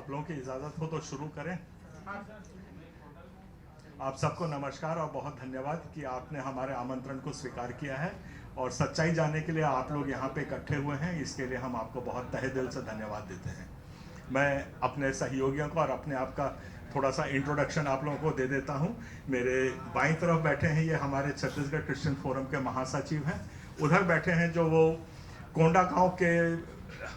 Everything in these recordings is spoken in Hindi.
आप लोगों की इजाज़त हो तो शुरू करें। आप सबको नमस्कार और बहुत धन्यवाद कि आपने हमारे आमंत्रण को स्वीकार किया है और सच्चाई जानने के लिए आप लोग यहाँ पे इकट्ठे हुए हैं। इसके लिए हम आपको बहुत तहे दिल से धन्यवाद देते हैं। मैं अपने सहयोगियों को और अपने आप का थोड़ा सा इंट्रोडक्शन आप लोगों को दे देता हूँ। मेरे बाईं तरफ बैठे हैं ये हमारे छत्तीसगढ़ क्रिश्चियन फोरम के महासचिव हैं। उधर बैठे हैं जो वो कोंडागांव के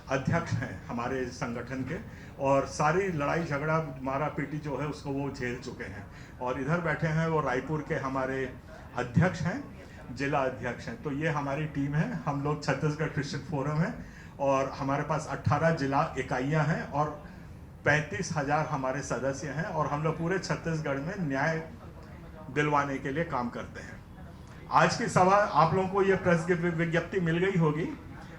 अध्यक्ष हैं हमारे संगठन के, और सारी लड़ाई झगड़ा मारा पीटी जो है उसको वो झेल चुके हैं। और इधर बैठे हैं वो रायपुर के हमारे अध्यक्ष हैं, जिला अध्यक्ष हैं। तो ये हमारी टीम है। हम लोग छत्तीसगढ़ क्रिश्चियन फोरम है और हमारे पास 18 जिला इकाइयां हैं और 35,000 हमारे सदस्य हैं, और हम लोग पूरे छत्तीसगढ़ में न्याय दिलवाने के लिए काम करते हैं। आज की सभा आप लोगों को ये प्रेस विज्ञप्ति मिल गई होगी,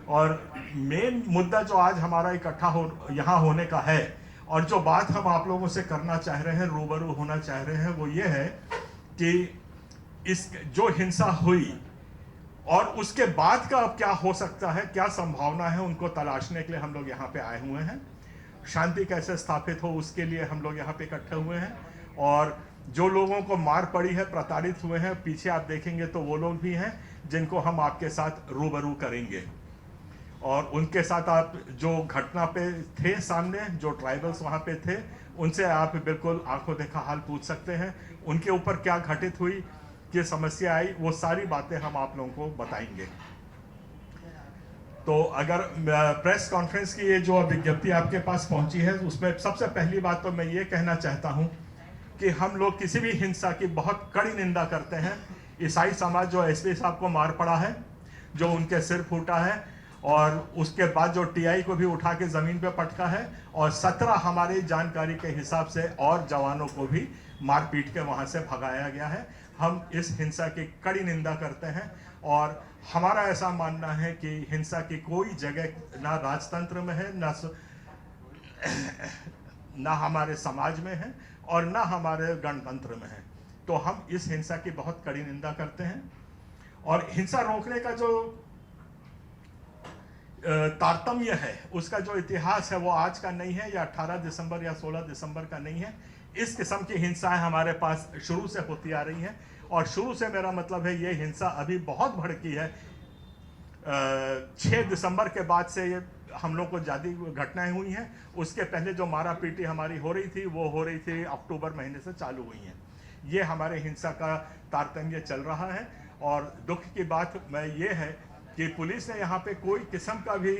और मेन मुद्दा जो आज हमारा इकट्ठा यहाँ होने का है और जो बात हम आप लोगों से करना चाह रहे हैं, रूबरू होना चाह रहे हैं, वो ये है कि इस जो हिंसा हुई और उसके बाद का अब क्या हो सकता है, क्या संभावना है, उनको तलाशने के लिए हम लोग यहाँ पे आए हुए हैं। शांति कैसे स्थापित हो उसके लिए हम लोग यहाँ पे इकट्ठे हुए हैं। और जो लोगों को मार पड़ी है, प्रताड़ित हुए हैं, पीछे आप देखेंगे तो वो लोग भी हैं जिनको हम आपके साथ रूबरू करेंगे। और उनके साथ आप जो घटना पे थे सामने, जो ट्राइबल्स वहाँ पे थे, उनसे आप बिल्कुल आंखों देखा हाल पूछ सकते हैं। उनके ऊपर क्या घटित हुई, क्या समस्या आई, वो सारी बातें हम आप लोगों को बताएंगे। तो अगर प्रेस कॉन्फ्रेंस की ये जो विज्ञप्ति आपके पास पहुंची है, उसमें सबसे पहली बात तो मैं ये कहना चाहता हूं कि हम लोग किसी भी हिंसा की बहुत कड़ी निंदा करते हैं। ईसाई समाज जो एसपी साहब को मार पड़ा है, जो उनके सिर फूटा है, और उसके बाद जो टीआई को भी उठा के जमीन पे पटका है, और 17 हमारी जानकारी के हिसाब से और जवानों को भी मार पीट के वहां से भगाया गया है। हम इस हिंसा की कड़ी निंदा करते हैं और हमारा ऐसा मानना है कि हिंसा की कोई जगह ना राजतंत्र में है, ना हमारे समाज में है, और ना हमारे गणतंत्र में है। तो हम इस हिंसा की बहुत कड़ी निंदा करते हैं। और हिंसा रोकने का जो तारतम्य है, उसका जो इतिहास है, वो आज का नहीं है, या 18 दिसंबर या 16 दिसंबर का नहीं है। इस किस्म की हिंसाएं हमारे पास शुरू से होती आ रही हैं, और शुरू से मेरा मतलब है ये हिंसा अभी बहुत भड़की है। 6 दिसंबर के बाद से ये हम लोग को ज़्यादा घटनाएं हुई हैं। उसके पहले जो मारा पीटी हमारी हो रही थी, वो हो रही थी अक्टूबर महीने से चालू हुई हैं। ये हमारे हिंसा का तारतम्य चल रहा है। और दुख की बात मैं ये है कि पुलिस ने यहाँ पे कोई किस्म का भी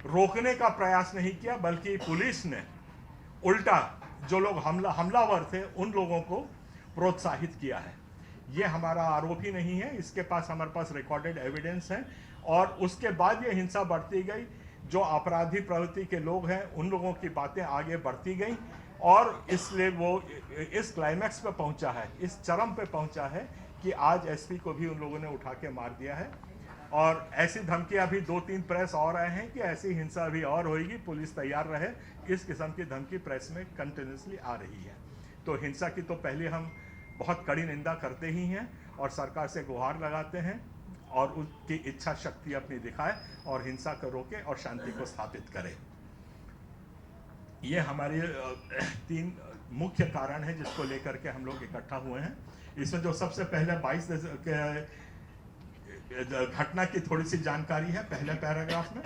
रोकने का प्रयास नहीं किया, बल्कि पुलिस ने उल्टा जो लोग हमलावर थे उन लोगों को प्रोत्साहित किया है। ये हमारा आरोप ही नहीं है, इसके पास हमारे पास रिकॉर्डेड एविडेंस है। और उसके बाद ये हिंसा बढ़ती गई। जो अपराधी प्रवृत्ति के लोग हैं उन लोगों की बातें आगे बढ़ती गई, और इसलिए वो इस क्लाइमैक्स पे पहुंचा है, इस चरम पे पहुंचा है कि आज एसपी को भी उन लोगों ने उठा के मार दिया है। और ऐसी धमकियां अभी 2-3 प्रेस और आए हैं कि ऐसी हिंसा अभी और होगी, पुलिस तैयार रहे। इस किस्म की धमकी प्रेस में कंटिन्यूसली आ रही है। तो हिंसा की तो पहले हम बहुत कड़ी निंदा करते ही हैं और सरकार से गुहार लगाते हैं और उसकी इच्छा शक्ति अपनी दिखाए और हिंसा को रोके और शांति को स्थापित करे। ये हमारे 3 मुख्य कारण है जिसको लेकर के हम लोग इकट्ठा हुए हैं। इसमें जो सबसे पहले 22 घटना की थोड़ी सी जानकारी है पहले पैराग्राफ में।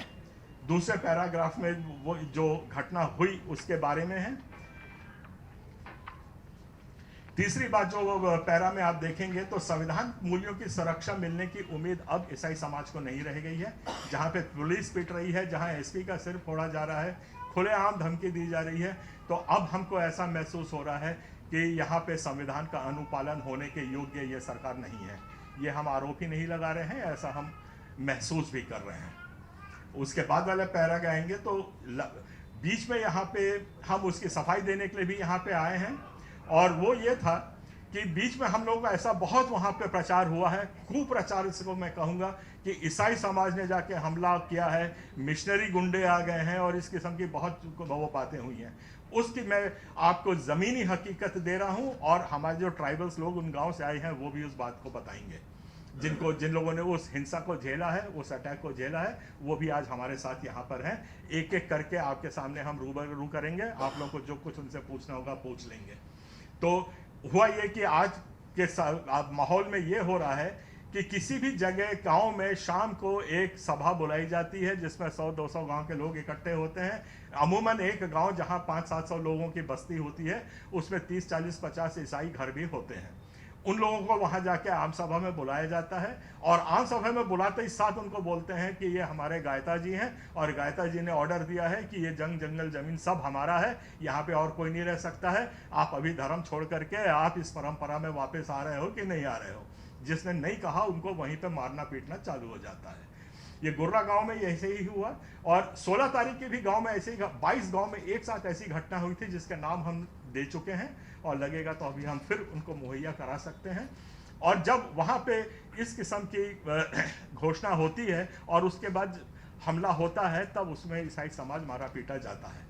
दूसरे पैराग्राफ में वो जो घटना हुई उसके बारे में है। तीसरी बात जो पैरा में आप देखेंगे तो संविधान मूल्यों की सुरक्षा मिलने की उम्मीद अब ईसाई समाज को नहीं रह गई है। जहां पे पुलिस पिट रही है, जहां एसपी का सिर फोड़ा जा रहा है, खुलेआम धमकी दी जा रही है, तो अब हमको ऐसा महसूस हो रहा है कि यहाँ पे संविधान का अनुपालन होने के योग्य ये सरकार नहीं है। ये हम आरोप ही नहीं लगा रहे हैं, ऐसा हम महसूस भी कर रहे हैं। उसके बाद वाले पैरा आएंगे तो बीच में यहाँ पे हम उसकी सफाई देने के लिए भी यहाँ पे आए हैं। और वो ये था कि बीच में हम लोगों का ऐसा बहुत वहाँ पे प्रचार हुआ है, कुप्रचार इसको मैं कहूँगा, कि ईसाई समाज ने जाके हमला किया है, मिशनरी गुंडे आ गए हैं और इस किस्म की बहुत वो बातें हुई हैं। उसकी मैं आपको ज़मीनी हकीकत दे रहा हूँ, और हमारे जो ट्राइबल्स लोग उन गांव से आए हैं वो भी उस बात को बताएंगे। जिन लोगों ने उस हिंसा को झेला है, उस अटैक को झेला है, वो भी आज हमारे साथ यहाँ पर हैं। एक एक करके आपके सामने हम रूबरू करेंगे, आप लोगों को जो कुछ उनसे पूछना होगा पूछ लेंगे। तो हुआ ये कि आज के माहौल में ये हो रहा है कि किसी भी जगह गांव में शाम को एक सभा बुलाई जाती है जिसमें 100-200 गांव के लोग इकट्ठे होते हैं। अमूमन एक गांव जहां 500-700 लोगों की बस्ती होती है उसमें 30-40-50 ईसाई घर भी होते हैं। उन लोगों को वहां जाके आम सभा में बुलाया जाता है और आम सभा में बुलाते ही साथ उनको बोलते हैं कि ये हमारे गायता जी हैं और गायता जी ने ऑर्डर दिया है कि ये जंगल जमीन सब हमारा है, यहाँ पे और कोई नहीं रह सकता है, आप अभी धर्म छोड़ करके आप इस परंपरा में वापस आ रहे हो कि नहीं आ रहे हो। जिसने नहीं कहा उनको वहीं पे मारना पीटना चालू हो जाता है। ये गुर्रा गांव में ऐसे ही हुआ और 16 तारीख के भी गांव में ऐसे ही 22 गांव में एक साथ ऐसी घटना हुई थी जिसके नाम हम दे चुके हैं और लगेगा तो अभी हम फिर उनको मुहैया करा सकते हैं। और जब वहाँ पे इस किस्म की घोषणा होती है और उसके बाद हमला होता है तब उसमें ईसाई समाज मारा पीटा जाता है।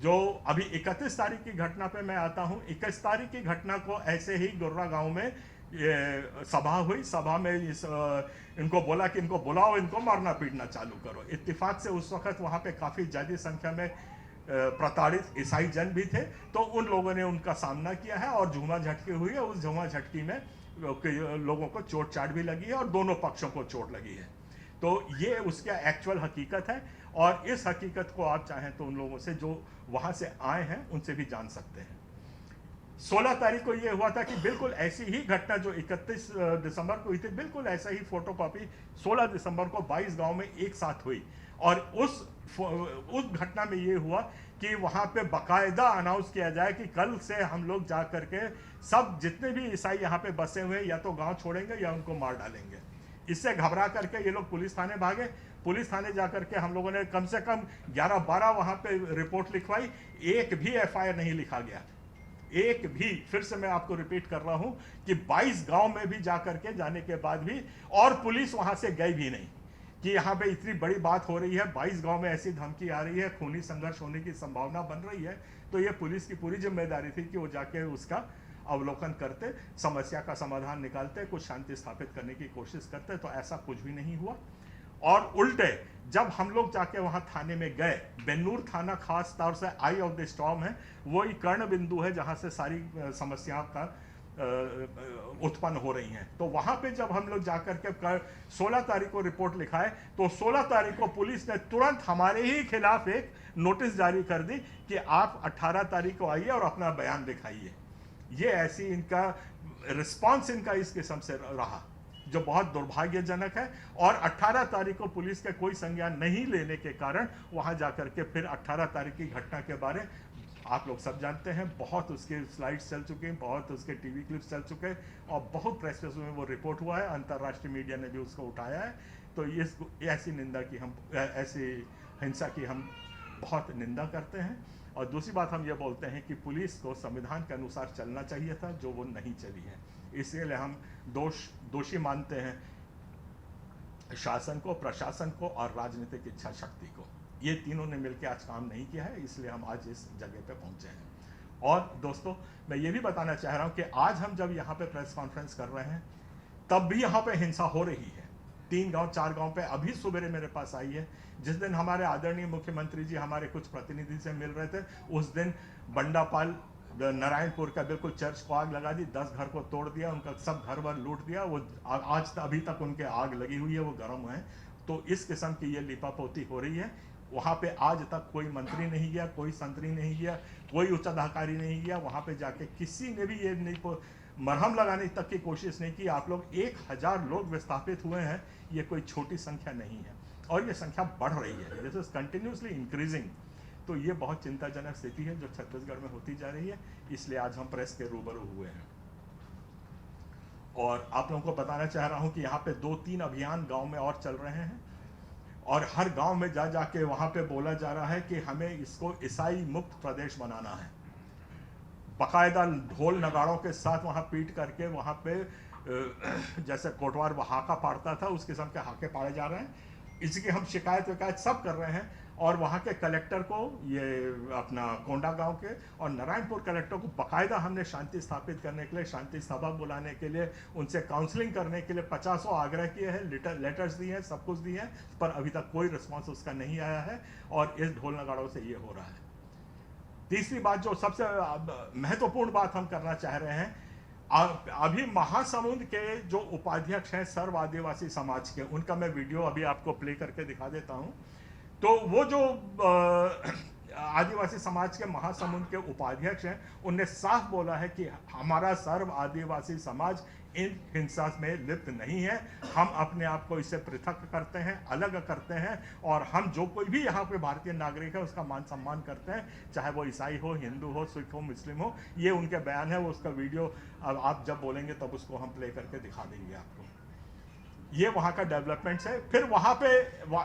जो अभी 31 तारीख की घटना पे मैं आता हूँ, 21 तारीख की घटना को ऐसे ही गुर्रा गांव में ये सभा हुई। सभा में इनको बोला कि इनको बुलाओ, इनको मारना पीटना चालू करो। इत्तेफाक से उस वक्त वहाँ पे काफ़ी ज़्यादा संख्या में प्रताड़ित ईसाई जन भी थे, तो उन लोगों ने उनका सामना किया है और झूमा झटकी हुई है। उस झूमा झटकी में लोगों को चोट चाट भी लगी है और दोनों पक्षों को चोट लगी है। तो ये उसका एक्चुअल हकीकत है और इस हकीकत को आप चाहें तो उन लोगों से जो वहाँ से आए हैं उनसे भी जान सकते हैं। 16 तारीख को ये हुआ था कि बिल्कुल ऐसी ही घटना जो 31 दिसंबर को हुई थी, बिल्कुल ऐसा ही फोटोकॉपी 16 दिसंबर को 22 गांव में एक साथ हुई। और उस घटना में ये हुआ कि वहाँ पे बाकायदा अनाउंस किया जाए कि कल से हम लोग जा करके सब जितने भी ईसाई यहाँ पे बसे हुए या तो गांव छोड़ेंगे या उनको मार डालेंगे। इससे घबरा करके ये लोग पुलिस थाने भागे। पुलिस थाने जा करके हम लोगों ने कम से कम 11-12 वहाँ पे रिपोर्ट लिखवाई, एक भी FIR नहीं लिखा गया, एक भी। फिर से मैं आपको रिपीट कर रहा हूं कि 22 गांव में भी जाकर के जाने के बाद भी और पुलिस वहां से गई भी नहीं कि यहां पे इतनी बड़ी बात हो रही है, 22 गांव में ऐसी धमकी आ रही है, खूनी संघर्ष होने की संभावना बन रही है। तो ये पुलिस की पूरी जिम्मेदारी थी कि वो जाके उसका अवलोकन करते, समस्या का समाधान निकालते, कुछ शांति स्थापित करने की कोशिश करते। तो ऐसा कुछ भी नहीं हुआ। और उल्टे जब हम लोग जाके वहां थाने में गए, बेन्नूर थाना खास तौर से आई ऑफ द स्टॉर्म है, वही कर्ण बिंदु है जहां से सारी समस्याओं का उत्पन्न हो रही हैं। तो वहां पे जब हम लोग जाकर के 16 तारीख को रिपोर्ट लिखाए तो 16 तारीख को पुलिस ने तुरंत हमारे ही खिलाफ एक नोटिस जारी कर दी कि आप 18 तारीख को आइए और अपना बयान दिखाइए। ये ऐसी इनका रिस्पॉन्स इनका इस किस्म से रहा जो बहुत दुर्भाग्यजनक है। और 18 तारीख को पुलिस के कोई संज्ञान नहीं लेने के कारण वहां जाकर के फिर 18 तारीख की घटना के बारे आप लोग सब जानते हैं, बहुत उसके स्लाइड्स चल चुके हैं, बहुत उसके टीवी क्लिप्स चल चुके हैं और बहुत प्रेस में वो रिपोर्ट हुआ है, अंतर्राष्ट्रीय मीडिया ने भी उसको उठाया है। तो ये ऐसी निंदा की हम ऐसी हिंसा की हम बहुत निंदा करते हैं। और दूसरी बात हम ये बोलते हैं कि पुलिस को संविधान के अनुसार चलना चाहिए था, जो वो नहीं चली है। इसलिए हम दोषी मानते हैं शासन को, प्रशासन को और राजनीतिक इच्छा शक्ति को। ये तीनों ने मिलकर आज काम नहीं किया है, इसलिए हम आज इस जगह पे पहुंचे हैं। और दोस्तों मैं ये भी बताना चाह रहा हूं कि आज हम जब यहाँ पे प्रेस कॉन्फ्रेंस कर रहे हैं तब भी यहाँ पे हिंसा हो रही है। 3 गांव 4 गांव पे अभी सुबह मेरे पास आई है। जिस दिन हमारे आदरणीय मुख्यमंत्री जी हमारे कुछ प्रतिनिधि से मिल रहे थे, उस दिन बंडापाल नारायणपुर का बिल्कुल चर्च को आग लगा दी, 10 घर को तोड़ दिया, उनका सब घर वर लूट दिया। वो आज अभी तक उनके आग लगी हुई है, वो गर्म है। तो इस किस्म की ये लिपापोती हो रही है। वहाँ पे आज तक कोई मंत्री नहीं गया, कोई संतरी नहीं गया, कोई उच्च अधिकारी नहीं गया। वहाँ पे जाके किसी ने भी ये नहीं मरहम लगाने तक की कोशिश नहीं की। आप लोग 1000 लोग विस्थापित हुए हैं, ये कोई छोटी संख्या नहीं है और ये संख्या बढ़ रही है, दिस इज कंटिन्यूसली इंक्रीजिंग। तो ये बहुत चिंताजनक स्थिति है जो छत्तीसगढ़ में होती जा रही है। इसलिए आज हम प्रेस के रूबरू हुए हैं और आप लोगों को बताना चाह रहा हूं कि यहाँ पे 2-3 अभियान गांव में और चल रहे हैं और हर गांव में जा जाके वहां पे बोला जा रहा है कि हमें इसको ईसाई मुक्त प्रदेश बनाना है। बाकायदा ढोल नगाड़ों के साथ वहां पीट करके वहां पे जैसे कोटवार हाका पाड़ता था उस किस्म के हाके पाड़े जा रहे हैं। इसकी हम शिकायत विकायत सब कर रहे हैं और वहाँ के कलेक्टर को, ये अपना कोंडा गांव के और नारायणपुर कलेक्टर को बाकायदा हमने शांति स्थापित करने के लिए, शांति सभा बुलाने के लिए, उनसे काउंसलिंग करने के लिए 50 आग्रह किए हैं, लेटर्स दिए हैं, सब कुछ दिए हैं, पर अभी तक कोई रिस्पॉन्स उसका नहीं आया है और इस ढोल नगाड़ों से ये हो रहा है। तीसरी बात, जो सबसे महत्वपूर्ण बात हम करना चाह रहे हैं, अभी महासमुंद के जो उपाध्यक्ष हैं सर्व आदिवासी समाज के, उनका मैं वीडियो अभी आपको प्ले करके दिखा देता हूं। तो वो जो आदिवासी समाज के महासमुंद के उपाध्यक्ष हैं, उनने साफ बोला है कि हमारा सर्व आदिवासी समाज इन हिंसा में लिप्त नहीं है, हम अपने आप को इससे पृथक करते हैं, अलग करते हैं, और हम जो कोई भी यहाँ पे भारतीय नागरिक है उसका मान सम्मान करते हैं, चाहे वो ईसाई हो, हिंदू हो, सिख हो, मुस्लिम हो। ये उनके बयान है, वो उसका वीडियो अब आप जब बोलेंगे तब उसको हम प्ले करके दिखा देंगे आपको। ये वहाँ का डेवलपमेंट्स है। फिर वहाँ पे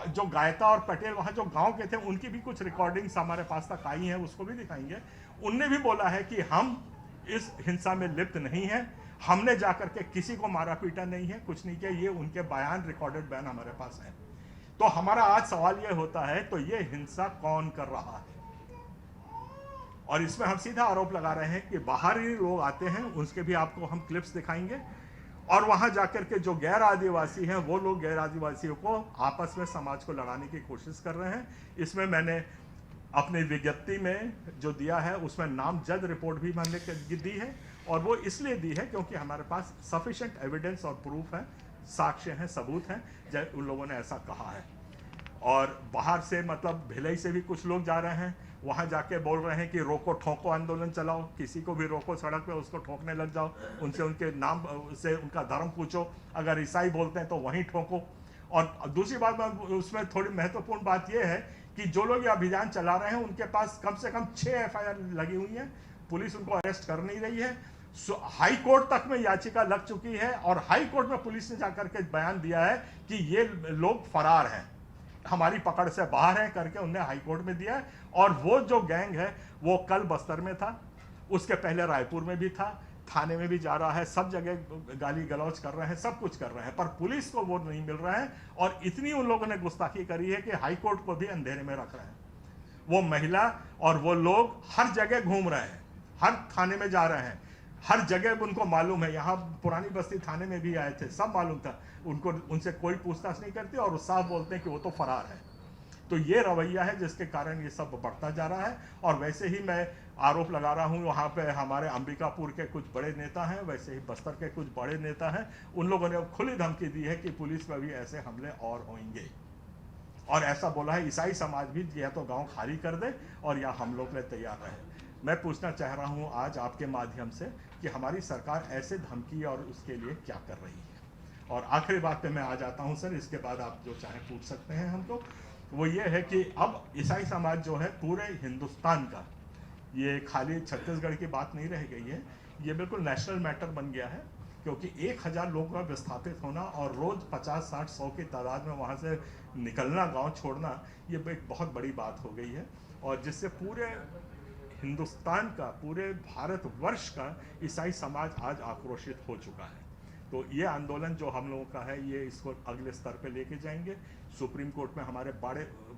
जो गायता और पटेल वहाँ जो गांव के थे, उनकी भी कुछ रिकॉर्डिंग्स हमारे पास तक आई हैं, उसको भी दिखाएंगे। उनने भी बोला है कि हम इस हिंसा में लिप्त नहीं हैं, हमने जाकर के किसी को मारा पीटा नहीं है, कुछ नहीं किया। ये उनके बयान, रिकॉर्डेड बयान हमारे पास है। तो हमारा आज सवाल ये होता है, तो ये हिंसा कौन कर रहा है? और इसमें हम सीधा आरोप लगा रहे हैं कि बाहरी लोग आते हैं, उसके भी आपको हम क्लिप्स दिखाएंगे, और वहां जाकर के जो गैर आदिवासी हैं वो लोग गैर आदिवासियों को आपस में समाज को लड़ाने की कोशिश कर रहे हैं। इसमें मैंने अपनी विज्ञप्ति में जो दिया है उसमें नामजद रिपोर्ट भी मैंने दी है, और वो इसलिए दी है क्योंकि हमारे पास सफिशिएंट एविडेंस और प्रूफ है, साक्ष्य हैं, सबूत हैं, जब उन लोगों ने ऐसा कहा है। और बाहर से, मतलब भिलाई से भी कुछ लोग जा रहे हैं, वहाँ जाके बोल रहे हैं कि रोको ठोको आंदोलन चलाओ, किसी को भी रोको सड़क पे, उसको ठोकने लग जाओ, उनसे उनके नाम से उनका धर्म पूछो, अगर ईसाई बोलते हैं तो वहीं ठोको। और दूसरी बात, उसमें थोड़ी महत्वपूर्ण बात यह है कि जो लोग ये अभियान चला रहे हैं उनके पास कम से कम 6 FIR लगी हुई हैं, पुलिस उनको अरेस्ट कर नहीं रही है। हाई कोर्ट तक में याचिका लग चुकी है, और हाई कोर्ट में पुलिस ने जाकर के बयान दिया है कि ये लोग फरार हैं, हमारी पकड़ से बाहर है करके उनने हाई कोर्ट में दिया है। और वो जो गैंग है वो कल बस्तर में था, उसके पहले रायपुर में भी था, थाने में भी जा रहा है, सब जगह गाली गलौज कर रहे हैं, सब कुछ कर रहे हैं, पर पुलिस को वो नहीं मिल रहा है। और इतनी उन लोगों ने गुस्ताखी करी है कि हाई कोर्ट को भी अंधेरे में रख रहे हैं। वो महिला और वो लोग हर जगह घूम रहे हैं, हर थाने में जा रहे हैं, हर जगह उनको मालूम है। यहाँ पुरानी बस्ती थाने में भी आए थे, सब मालूम था उनको, उनसे कोई पूछताछ नहीं करती, और वो साफ बोलते हैं कि वो तो फरार है। तो ये रवैया है जिसके कारण ये सब बढ़ता जा रहा है। और वैसे ही मैं आरोप लगा रहा हूँ, वहाँ पे हमारे अंबिकापुर के कुछ बड़े नेता हैं, वैसे ही बस्तर के कुछ बड़े नेता हैं, उन लोगों ने खुली धमकी दी है कि पुलिस पर भी ऐसे हमले और होंगे। और ऐसा बोला है ईसाई समाज भी या तो गाँव खाली कर दे और या हम लोग तैयार रहे। मैं पूछना चाह रहा हूँ आज आपके माध्यम से कि हमारी सरकार ऐसे धमकी और उसके लिए क्या कर रही है। और आखिरी बात पे मैं आ जाता हूँ सर, इसके बाद आप जो चाहे पूछ सकते हैं हमको। वो ये है कि अब ईसाई समाज जो है पूरे हिंदुस्तान का, ये खाली छत्तीसगढ़ की बात नहीं रह गई है, ये बिल्कुल नेशनल मैटर बन गया है। क्योंकि 1000 लोगों का विस्थापित होना और रोज 50, 60, 100 की तादाद में वहाँ से निकलना, गांव छोड़ना, ये एक बहुत बड़ी बात हो गई है। और जिससे पूरे हिंदुस्तान का, पूरे भारतवर्ष का बड़े समाज आज आक्रोशित हो चुका है। तो ये आंदोलन जो हम लोगों का है, ये इसको अगले स्तर पे लेके जाएंगे। सुप्रीम कोर्ट में हमारे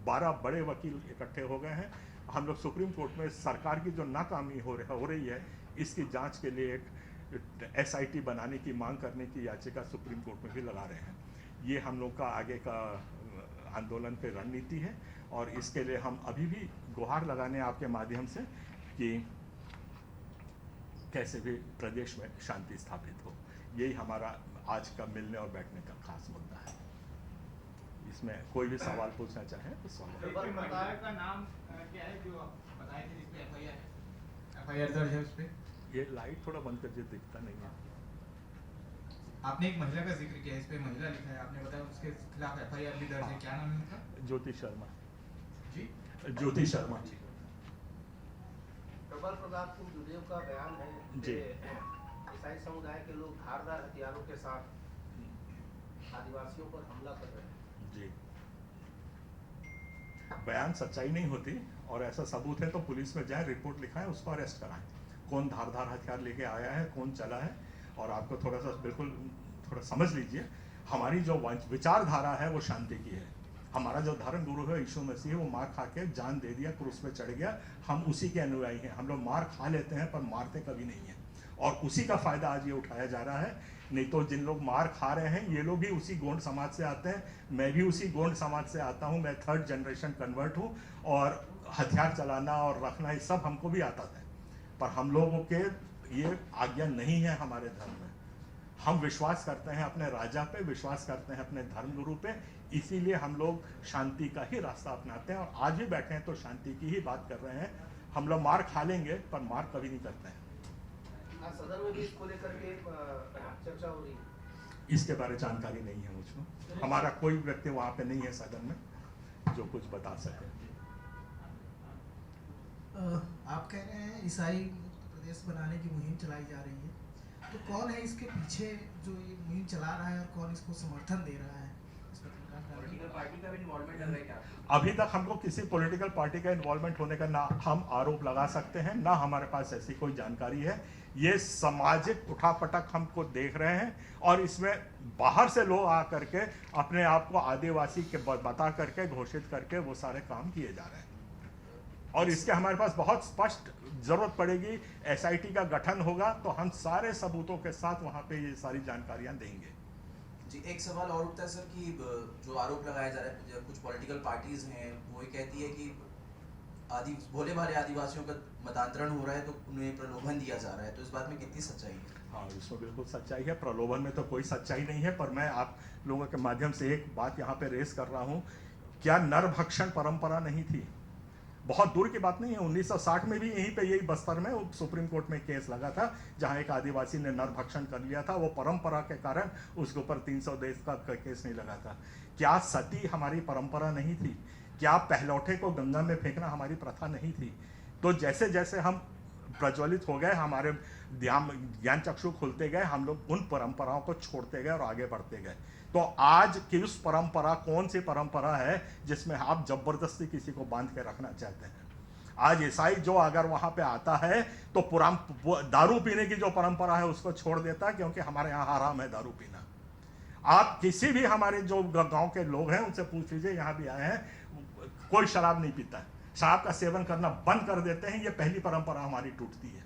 12 बड़े वकील इकट्ठे हो गए हैं। हम लोग सुप्रीम कोर्ट में सरकार की जो नाकामी हो रही है, इसकी जांच के लिए एक SIT बनाने की मांग करने की याचिका सुप्रीम कोर्ट में भी लगा रहे हैं। ये हम लोग का आगे का आंदोलन पे रणनीति है, और इसके लिए हम अभी भी गुहार लगाने आपके माध्यम से कि कैसे भी प्रदेश में शांति स्थापित हो। यही हमारा आज का मिलने और बैठने का खास मुद्दा है। इसमें कोई भी सवाल पूछना चाहे तो सवाल। का नाम क्या है जो बताए थे, जिस पे FIR दर्ज है? उस पे ये लाइट थोड़ा बंद कर दिए, दिखता नहीं है। आपने एक महिला का जिक्र किया, इस पे महिला लिखा है, आपने बताया उसके खिलाफ FIR भी दर्ज है, क्या नाम है उनका? ज्योति शर्मा जी, ज्योति शर्मा जी। प्रबल प्रताप सिंह जुदेव का बयान है जी। ईसाई समुदाय के लोग धारदार हथियारों के साथ आदिवासियों पर हमला कर रहे हैं। जी, बयान सच्चाई नहीं होती, और ऐसा सबूत है तो पुलिस में जाए, रिपोर्ट लिखाएं, उसको अरेस्ट कराएं। कौन धारदार हथियार लेके आया है, कौन चला है। और आपको थोड़ा सा बिल्कुल थोड़ा समझ लीजिए, हमारी जो विचारधारा है वो शांति की है। हमारा जो धर्म गुरु है यीशु मसीह, वो मार खा के जान दे दिया, क्रूस पे चढ़ गया, हम उसी के अनुयायी हैं। हम लोग मार खा लेते हैं पर मारते कभी नहीं हैं, और उसी का फायदा आज ये उठाया जा रहा है। नहीं तो जिन लोग मार खा रहे हैं ये लोग भी उसी गोंड समाज से आते हैं, मैं भी उसी गोंड समाज से आता हूँ, मैं 3rd जनरेशन कन्वर्ट हूँ, और हथियार चलाना और रखना ये सब हमको भी आता था, पर हम लोगों के ये आज्ञा नहीं है हमारे धर्म में। हम विश्वास करते हैं अपने राजा पे, विश्वास करते हैं अपने धर्म गुरु पे, इसीलिए हम लोग शांति का ही रास्ता अपनाते हैं, और आज भी बैठे हैं तो शांति की ही बात कर रहे हैं। हम लोग मार खा लेंगे पर मार कभी नहीं करते हैं। आज सदन में भी इसको लेकर के चर्चा हो रही है। इसके बारे में जानकारी नहीं है मुझको, हमारा कोई व्यक्ति वहाँ पे नहीं है सदन में जो कुछ बता सके। आप कह रहे हैं ईसाई मुक्त प्रदेश बनाने की मुहिम चलाई जा रही है, तो कौन है इसके पीछे जो ये मुहिम चला रहा है और कौन इसको समर्थन दे रहा है? इस पर पॉलिटिकल पार्टी का भी इन्वॉल्वमेंट लग रहा है क्या? अभी तक हमको किसी पॉलिटिकल पार्टी का इन्वॉल्वमेंट होने का ना हम आरोप लगा सकते हैं, ना हमारे पास ऐसी कोई जानकारी है। ये सामाजिक उठापटक हमको देख रहे हैं, और इसमें बाहर से लोग आ करके अपने आप को आदिवासी के बता करके घोषित करके वो सारे काम किए जा रहे हैं, और इसके हमारे पास बहुत स्पष्ट जरूरत पड़ेगी। SIT का गठन होगा तो हम सारे सबूतों के साथ वहां पे ये सारी जानकारियां देंगे। जी, एक सवाल और उठता है सर कि जो आरोप लगाया जा रहा है, कुछ पॉलिटिकल पार्टीज हैं वो ये कहती है कि भोले भाले आदिवासियों का मतांतरण हो रहा है तो उन्हें प्रलोभन दिया जा रहा है, तो इस बात में कितनी सच्चाई है? हाँ, इसमें बिल्कुल सच्चाई है, प्रलोभन में तो कोई सच्चाई नहीं है, पर मैं आप लोगों के माध्यम से एक बात यहाँ पे रेस कर रहा हूँ। क्या नरभक्षण परंपरा नहीं थी? बहुत दूर की बात नहीं है, 1960 में भी यहीं पे यही बस्तर में सुप्रीम कोर्ट में केस लगा था, जहां एक आदिवासी ने नरभक्षण कर लिया था। वो परंपरा के कारण उसके ऊपर 300 देश का केस नहीं लगा था। क्या सती हमारी परंपरा नहीं थी? क्या पहलौठे को गंगा में फेंकना हमारी प्रथा नहीं थी? तो जैसे जैसे हम प्रज्वलित हो गए, हमारे ज्ञान चक्षु खुलते गए, हम लोग उन परंपराओं को छोड़ते गए और आगे बढ़ते गए। तो आज की उस परंपरा, कौन सी परंपरा है जिसमें आप जबरदस्ती किसी को बांध के रखना चाहते हैं? आज ईसाई जो अगर वहां पे आता है तो दारू पीने की जो परंपरा है उसको छोड़ देता है, क्योंकि हमारे यहाँ हराम है दारू पीना। आप किसी भी हमारे जो गांव के लोग हैं उनसे पूछ लीजिए, यहाँ भी आए हैं, कोई शराब नहीं पीता है, शराब का सेवन करना बंद कर देते हैं। ये पहली परंपरा हमारी टूटती है।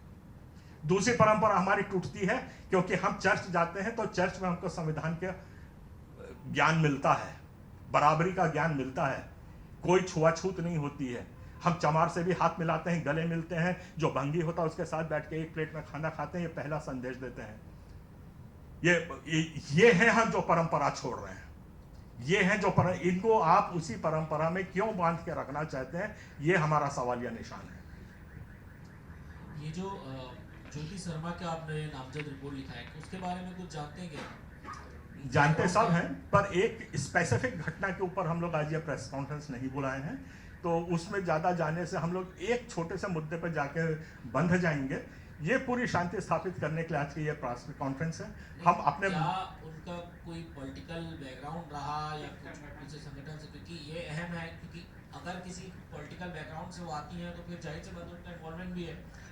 दूसरी परंपरा हमारी टूटती है क्योंकि हम चर्च जाते हैं तो चर्च में हमको संविधान के ज्ञान मिलता है, बराबरी का ज्ञान मिलता है, कोई छुआछूत नहीं होती है। हम चमार से भी हाथ मिलाते हैं, गले मिलते हैं, जो भंगी होता है उसके साथ बैठ के एक प्लेट में खाना खाते हैं। ये पहला संदेश देते हैं। ये है हम जो परंपरा छोड़ रहे हैं, ये है जो इनको आप उसी परंपरा में क्यों बांध के रखना चाहते हैं? ये हमारा सवाल या निशान है। ये जो ज्योति शर्मा का आपने नामजद रिपोर्ट लिखा है, उसके बारे में कुछ जानते हैं क्या? जानते सब हैं, पर एक स्पेसिफिक घटना के ऊपर हम लोग आज ये प्रेस कॉन्फ्रेंस नहीं बुलाए हैं, तो उसमें ज़्यादा जाने से हम लोग एक छोटे से मुद्दे पर जाके बंध जाएंगे। ये पूरी शांति स्थापित करने के लिए आज की ये प्रेस कॉन्फ्रेंस है। हम अपने क्या उनका कोई पॉलिटिकल बैकग्राउंड रहा या कुछ पीछे संगठन से? क्योंकि ये अहम है, क्योंकि अगर किसी पॉलिटिकल बैकग्राउंड से वो आती हैं तो फिर जाहिर सी बात उनका इन्वॉल्वमेंट भी है।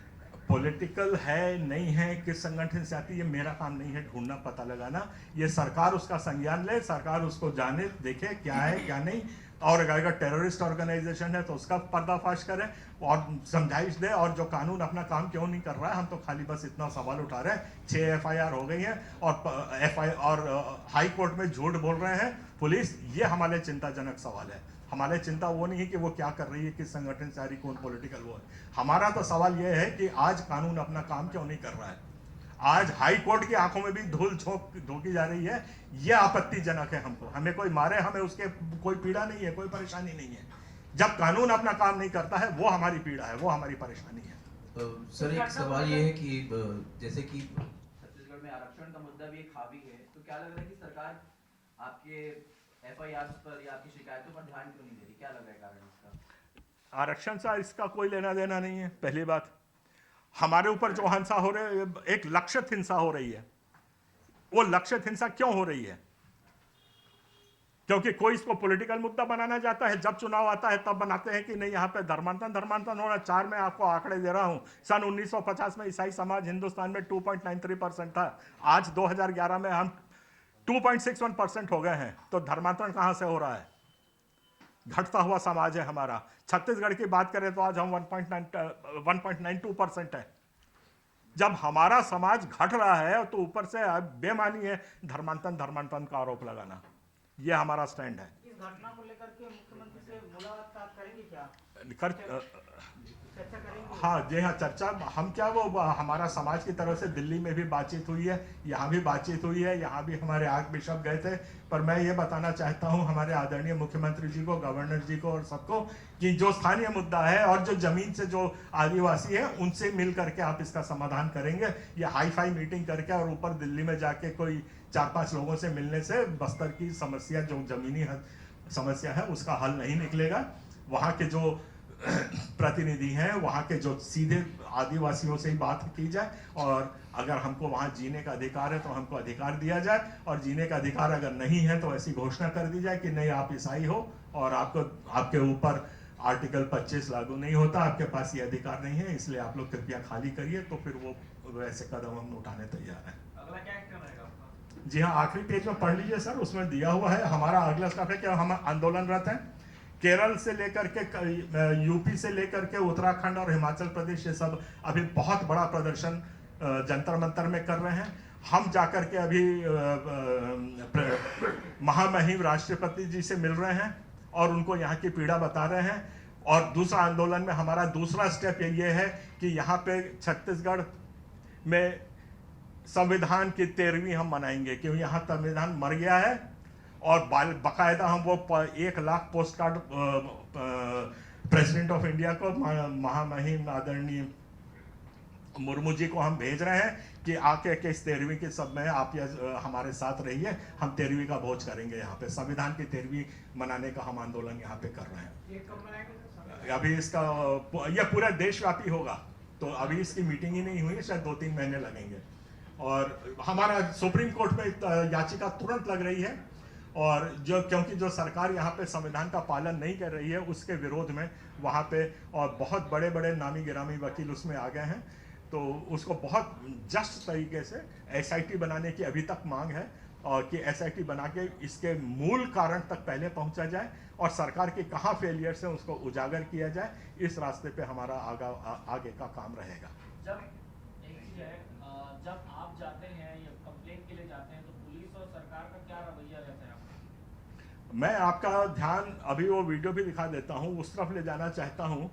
पॉलिटिकल है नहीं है, किस संगठन से आती है, ये मेरा काम नहीं है ढूंढना पता लगाना। ये सरकार उसका संज्ञान ले, सरकार उसको जाने देखे क्या है क्या नहीं, और अगर टेररिस्ट ऑर्गेनाइजेशन है तो उसका पर्दाफाश करे और समझाइश दे। और जो कानून अपना काम क्यों नहीं कर रहा है, हम तो खाली बस इतना सवाल उठा रहे हैं। 6 FIR हो गई हैं और हाई कोर्ट में झूठ बोल रहे हैं पुलिस। ये हमारे चिंताजनक सवाल है। हमारे चिंता वो नहीं है कि वो क्या कर रही है, किस संगठन से आ रही, कौन पॉलिटिकल वो है। हमारा तो सवाल ये है कि आज कानून अपना काम क्यों नहीं कर रहा है। आज हाई कोर्ट की आंखों में भी धूल झोंकी जा रही है। ये आपत्तिजनक है हमको। हमें कोई मारे, हमें उसके कोई पीड़ा नहीं है, कोई परेशानी नहीं है। जब कानून अपना काम नहीं करता है वो हमारी पीड़ा है, वो हमारी परेशानी है। सर, एक सवाल ये है कि जैसे कि छत्तीसगढ़ में आरक्षण का मुद्दा भी एक हावी है, तो क्या लग रहा है कि सरकार आपके FIRs पर या आपकी शिकायतों पर ध्यान क्यों नहीं दे रही? क्या लग रहा है कारण इसका? आरक्षण से इसका कोई लेना देना नहीं है। पहली बात, हमारे ऊपर जो हिंसा हो रही है, एक लक्षित हिंसा हो रही है। वो लक्षित हिंसा क्यों हो रही है? क्योंकि कोई इसको पॉलिटिकल मुद्दा बनाना चाहता है। जब चुनाव आता है तब बनाते हैं कि नहीं यहाँ पे धर्मांतरण हो रहा है। 4 में आपको आंकड़े दे रहा हूं। सन 1950 में ईसाई समाज हिंदुस्तान में 2.93% था। आज 2011 में हम 2.61% हो गए हैं। तो धर्मांतरण कहां से हो रहा है? घटता हुआ समाज है हमारा। छत्तीसगढ़ की बात करें तो आज हम 1.92% है। जब हमारा समाज घट रहा है तो ऊपर से बेमानी है धर्मांतरण का आरोप लगाना। ये हमारा स्टैंड है। इस घटना को लेकर के मुख्यमंत्री से मुलाकात करेंगे क्या? चर्चा करेंगे? हाँ जी हाँ, चर्चा हम क्या वो हमारा समाज की तरफ से दिल्ली में भी बातचीत हुई है, यहाँ भी बातचीत हुई है, यहाँ भी हमारे आर्क बिशप गए थे। पर मैं ये बताना चाहता हूँ हमारे आदरणीय मुख्यमंत्री जी को, गवर्नर जी को और सबको कि जो स्थानीय मुद्दा है और जो जमीन से जो आदिवासी है उनसे मिल करके आप इसका समाधान करेंगे। ये हाई फाई मीटिंग करके और ऊपर दिल्ली में जाके कोई 4-5 लोगों से मिलने से बस्तर की समस्या जो जमीनी समस्या है उसका हल नहीं निकलेगा। वहाँ के जो प्रतिनिधि हैं, वहाँ के जो सीधे आदिवासियों से ही बात की जाए और अगर हमको वहाँ जीने का अधिकार है तो हमको अधिकार दिया जाए, और जीने का अधिकार अगर नहीं है तो ऐसी घोषणा कर दी जाए कि नहीं आप ईसाई हो और आपको आपके ऊपर आर्टिकल 25 लागू नहीं होता, आपके पास ये अधिकार नहीं है, इसलिए आप लोग कृपया खाली करिए। तो फिर वो वैसे कदम हम उठाने तैयार हैं। अगला क्या एक्शन रहेगा आपका? जी हाँ, आखिरी पेज में पढ़ लीजिए सर, उसमें दिया हुआ है। हमारा अगला स्टेप है कि हम आंदोलनरत हैं। केरल से लेकर के यूपी से लेकर के उत्तराखंड और हिमाचल प्रदेश, ये सब अभी बहुत बड़ा प्रदर्शन जंतर मंतर में कर रहे हैं। हम जाकर के अभी महामहिम राष्ट्रपति जी से मिल रहे हैं और उनको यहाँ की पीड़ा बता रहे हैं। और दूसरा आंदोलन में हमारा दूसरा स्टेप ये है कि यहाँ पे छत्तीसगढ़ में संविधान की 13वीं हम मनाएंगे, क्योंकि यहाँ संविधान मर गया है और बाकायदा हम वो 1 lakh post card president of India को, महामहिम आदरणीय मुर्मू जी को हम भेज रहे हैं कि आके के इस 13वीं के सब में आप हमारे साथ रहिए। हम 13वीं का भोज करेंगे यहाँ पे, संविधान की 13वीं मनाने का हम आंदोलन यहाँ पे कर रहे हैं। ये कब मनाएंगे? अभी इसका यह पूरा देशव्यापी होगा, तो अभी इसकी मीटिंग ही नहीं हुई है, शायद 2-3 महीने लगेंगे। और हमारा सुप्रीम कोर्ट में याचिका तुरंत लग रही है, और जो क्योंकि जो सरकार यहाँ पे संविधान का पालन नहीं कर रही है उसके विरोध में वहाँ पे, और बहुत बड़े बड़े नामी गिरामी वकील उसमें आ गए हैं, तो उसको बहुत जस्ट तरीके से SIT बनाने की अभी तक मांग है, और कि SIT बना के इसके मूल कारण तक पहले पहुंचा जाए और सरकार के कहाँ फेलियर्स है उसको उजागर किया जाए। इस रास्ते पे हमारा आगे का काम रहेगा। जब एक चीज है, जब आप जाते हैं या कंप्लेंट के लिए जाते हैं तो पुलिस और सरकार का क्या रवैया रहता है आपका? मैं आपका ध्यान अभी वो वीडियो भी दिखा देता हूँ, उस तरफ ले जाना चाहता हूँ।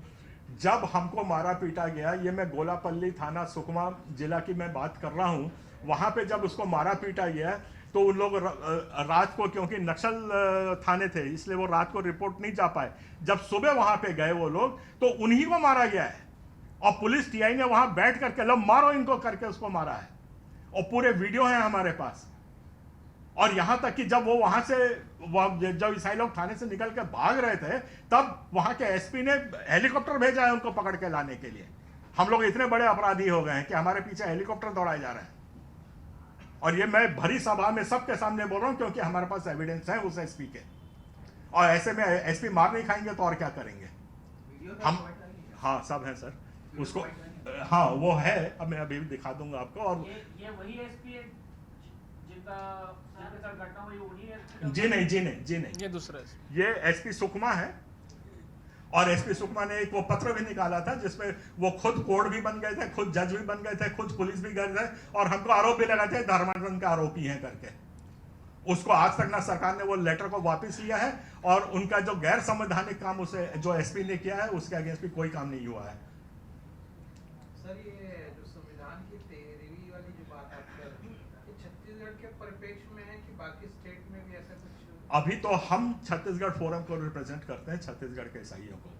जब हमको मारा पीटा गया, ये मैं गोलापल्ली थाना सुकमा जिला की मैं बात कर रहा हूँ, वहाँ पे जब उसको मारा पीटा गया तो उन लोग रात को, क्योंकि नक्सल थाने थे इसलिए वो रात को रिपोर्ट नहीं जा पाए, जब सुबह वहाँ पे गए वो लोग तो उन्हीं को मारा गया है, और पुलिस TI ने वहाँ बैठ करके लो मारो इनको करके उसको मारा है, और पूरे वीडियो हैं हमारे पास। और यहाँ तक कि जब वो वहाँ से जब ईसाई लोग थाने से निकल के भाग रहे थे तब वहाँ के SP ने हेलीकॉप्टर भेजा है उनको पकड़ के लाने के लिए। हम लोग इतने बड़े अपराधी हो गए हैं कि हमारे पीछे हेलीकॉप्टर दौड़ाए जा रहे हैं, और ये मैं भरी सभा में सबके सामने बोल रहा हूँ क्योंकि हमारे पास एविडेंस है उस SP के, और ऐसे में SP मार नहीं खाएंगे तो और क्या करेंगे हम। हाँ सब है सर, उसको हाँ वो है, अब मैं अभी दिखा दूंगा आपको। और ये वही SP है जिनका साथ घटना हुई, वही है? जी नहीं, ये दूसरा ये SP सुकमा है, और SP सुकमा ने एक वो पत्र भी निकाला था जिसमें वो खुद कोर्ट भी बन गए थे, खुद जज भी बन गए थे, खुद पुलिस भी गए थे, और हमको आरोप भी लगाए थे धर्मांतरण के आरोपी हैं करके। उसको आज तक ना सरकार ने वो लेटर को वापस लिया है, और उनका जो गैर संवैधानिक काम उसे जो SP ने किया है उसके अगेंस्ट भी कोई काम नहीं हुआ है। सर ये जो संविधान की 13वीं वाली जो बात आप कर रहे हैं, ये छत्तीसगढ़ के परिप्रेक्ष्य में है कि बाकी स्टेट में भी ऐसा कुछ? अभी तो हम छत्तीसगढ़ फोरम को रिप्रेजेंट करते हैं, छत्तीसगढ़ के ईसाइयों को।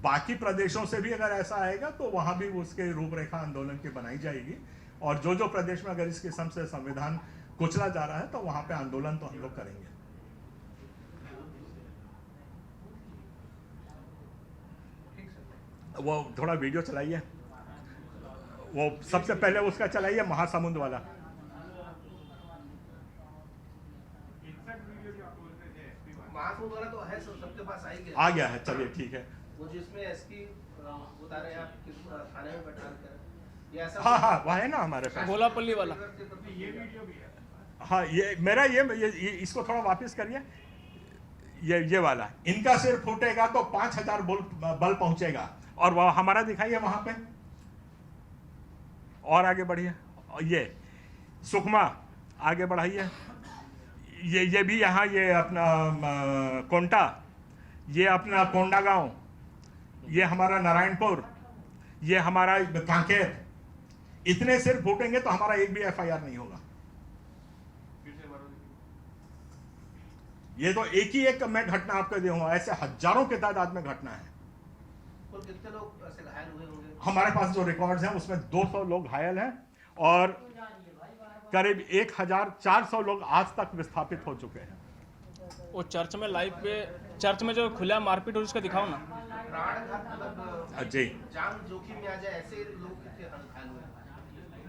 बाकी प्रदेशों से भी अगर ऐसा आएगा तो वहां भी उसके रूपरेखा आंदोलन की बनाई जाएगी, और जो जो प्रदेश में अगर इस किस्म से संविधान कुचला जा रहा है तो वहां पे आंदोलन तो हम लोग करेंगे। वो थोड़ा वीडियो चलाइए, वो सबसे पहले उसका चलाइए महासमुंद वाला। महासमुंद वाला तो है सर, सबके पास आ गया है, चलिए ठीक है। वो जिसमें SP बता रहे हैं आप किस थाने में बैठा कर, ये ऐसा? हाँ वह है ना हमारे पास गोलापल्ली वाला। ये वीडियो भी है। हाँ ये मेरा ये इसको थोड़ा वापस करिए, ये वाला, इनका सिर फूटेगा तो 5000 बल पहुंचेगा। और वह हमारा दिखाइए वहां पे, और आगे बढ़िए, ये सुकमा आगे बढ़ाइए, ये भी यहाँ, ये अपना कोंटा, ये अपना कोंडागांव, ये हमारा नारायणपुर, ये हमारा कांकेर। इतने सिर फूटेंगे तो हमारा एक भी एफआईआर नहीं होगा। ये तो एक ही एक मैं घटना आपको दे दूंगा, ऐसे हजारों के तादाद में घटना है। और कितने लोग ऐसे घायल हुए होंगे? हमारे पास जो रिकॉर्ड्स हैं उसमें 200 लोग घायल हैं और करीब 1400 लोग आज तक विस्थापित हो चुके हैं। वो चर्च में लाइव पे, चर्च में जो खुला मारपीट हो उसका दिखाओ ना। प्राणघात मतलब जी, जान जोखिम में आ जाए ऐसे लोग कितने घायल हुए,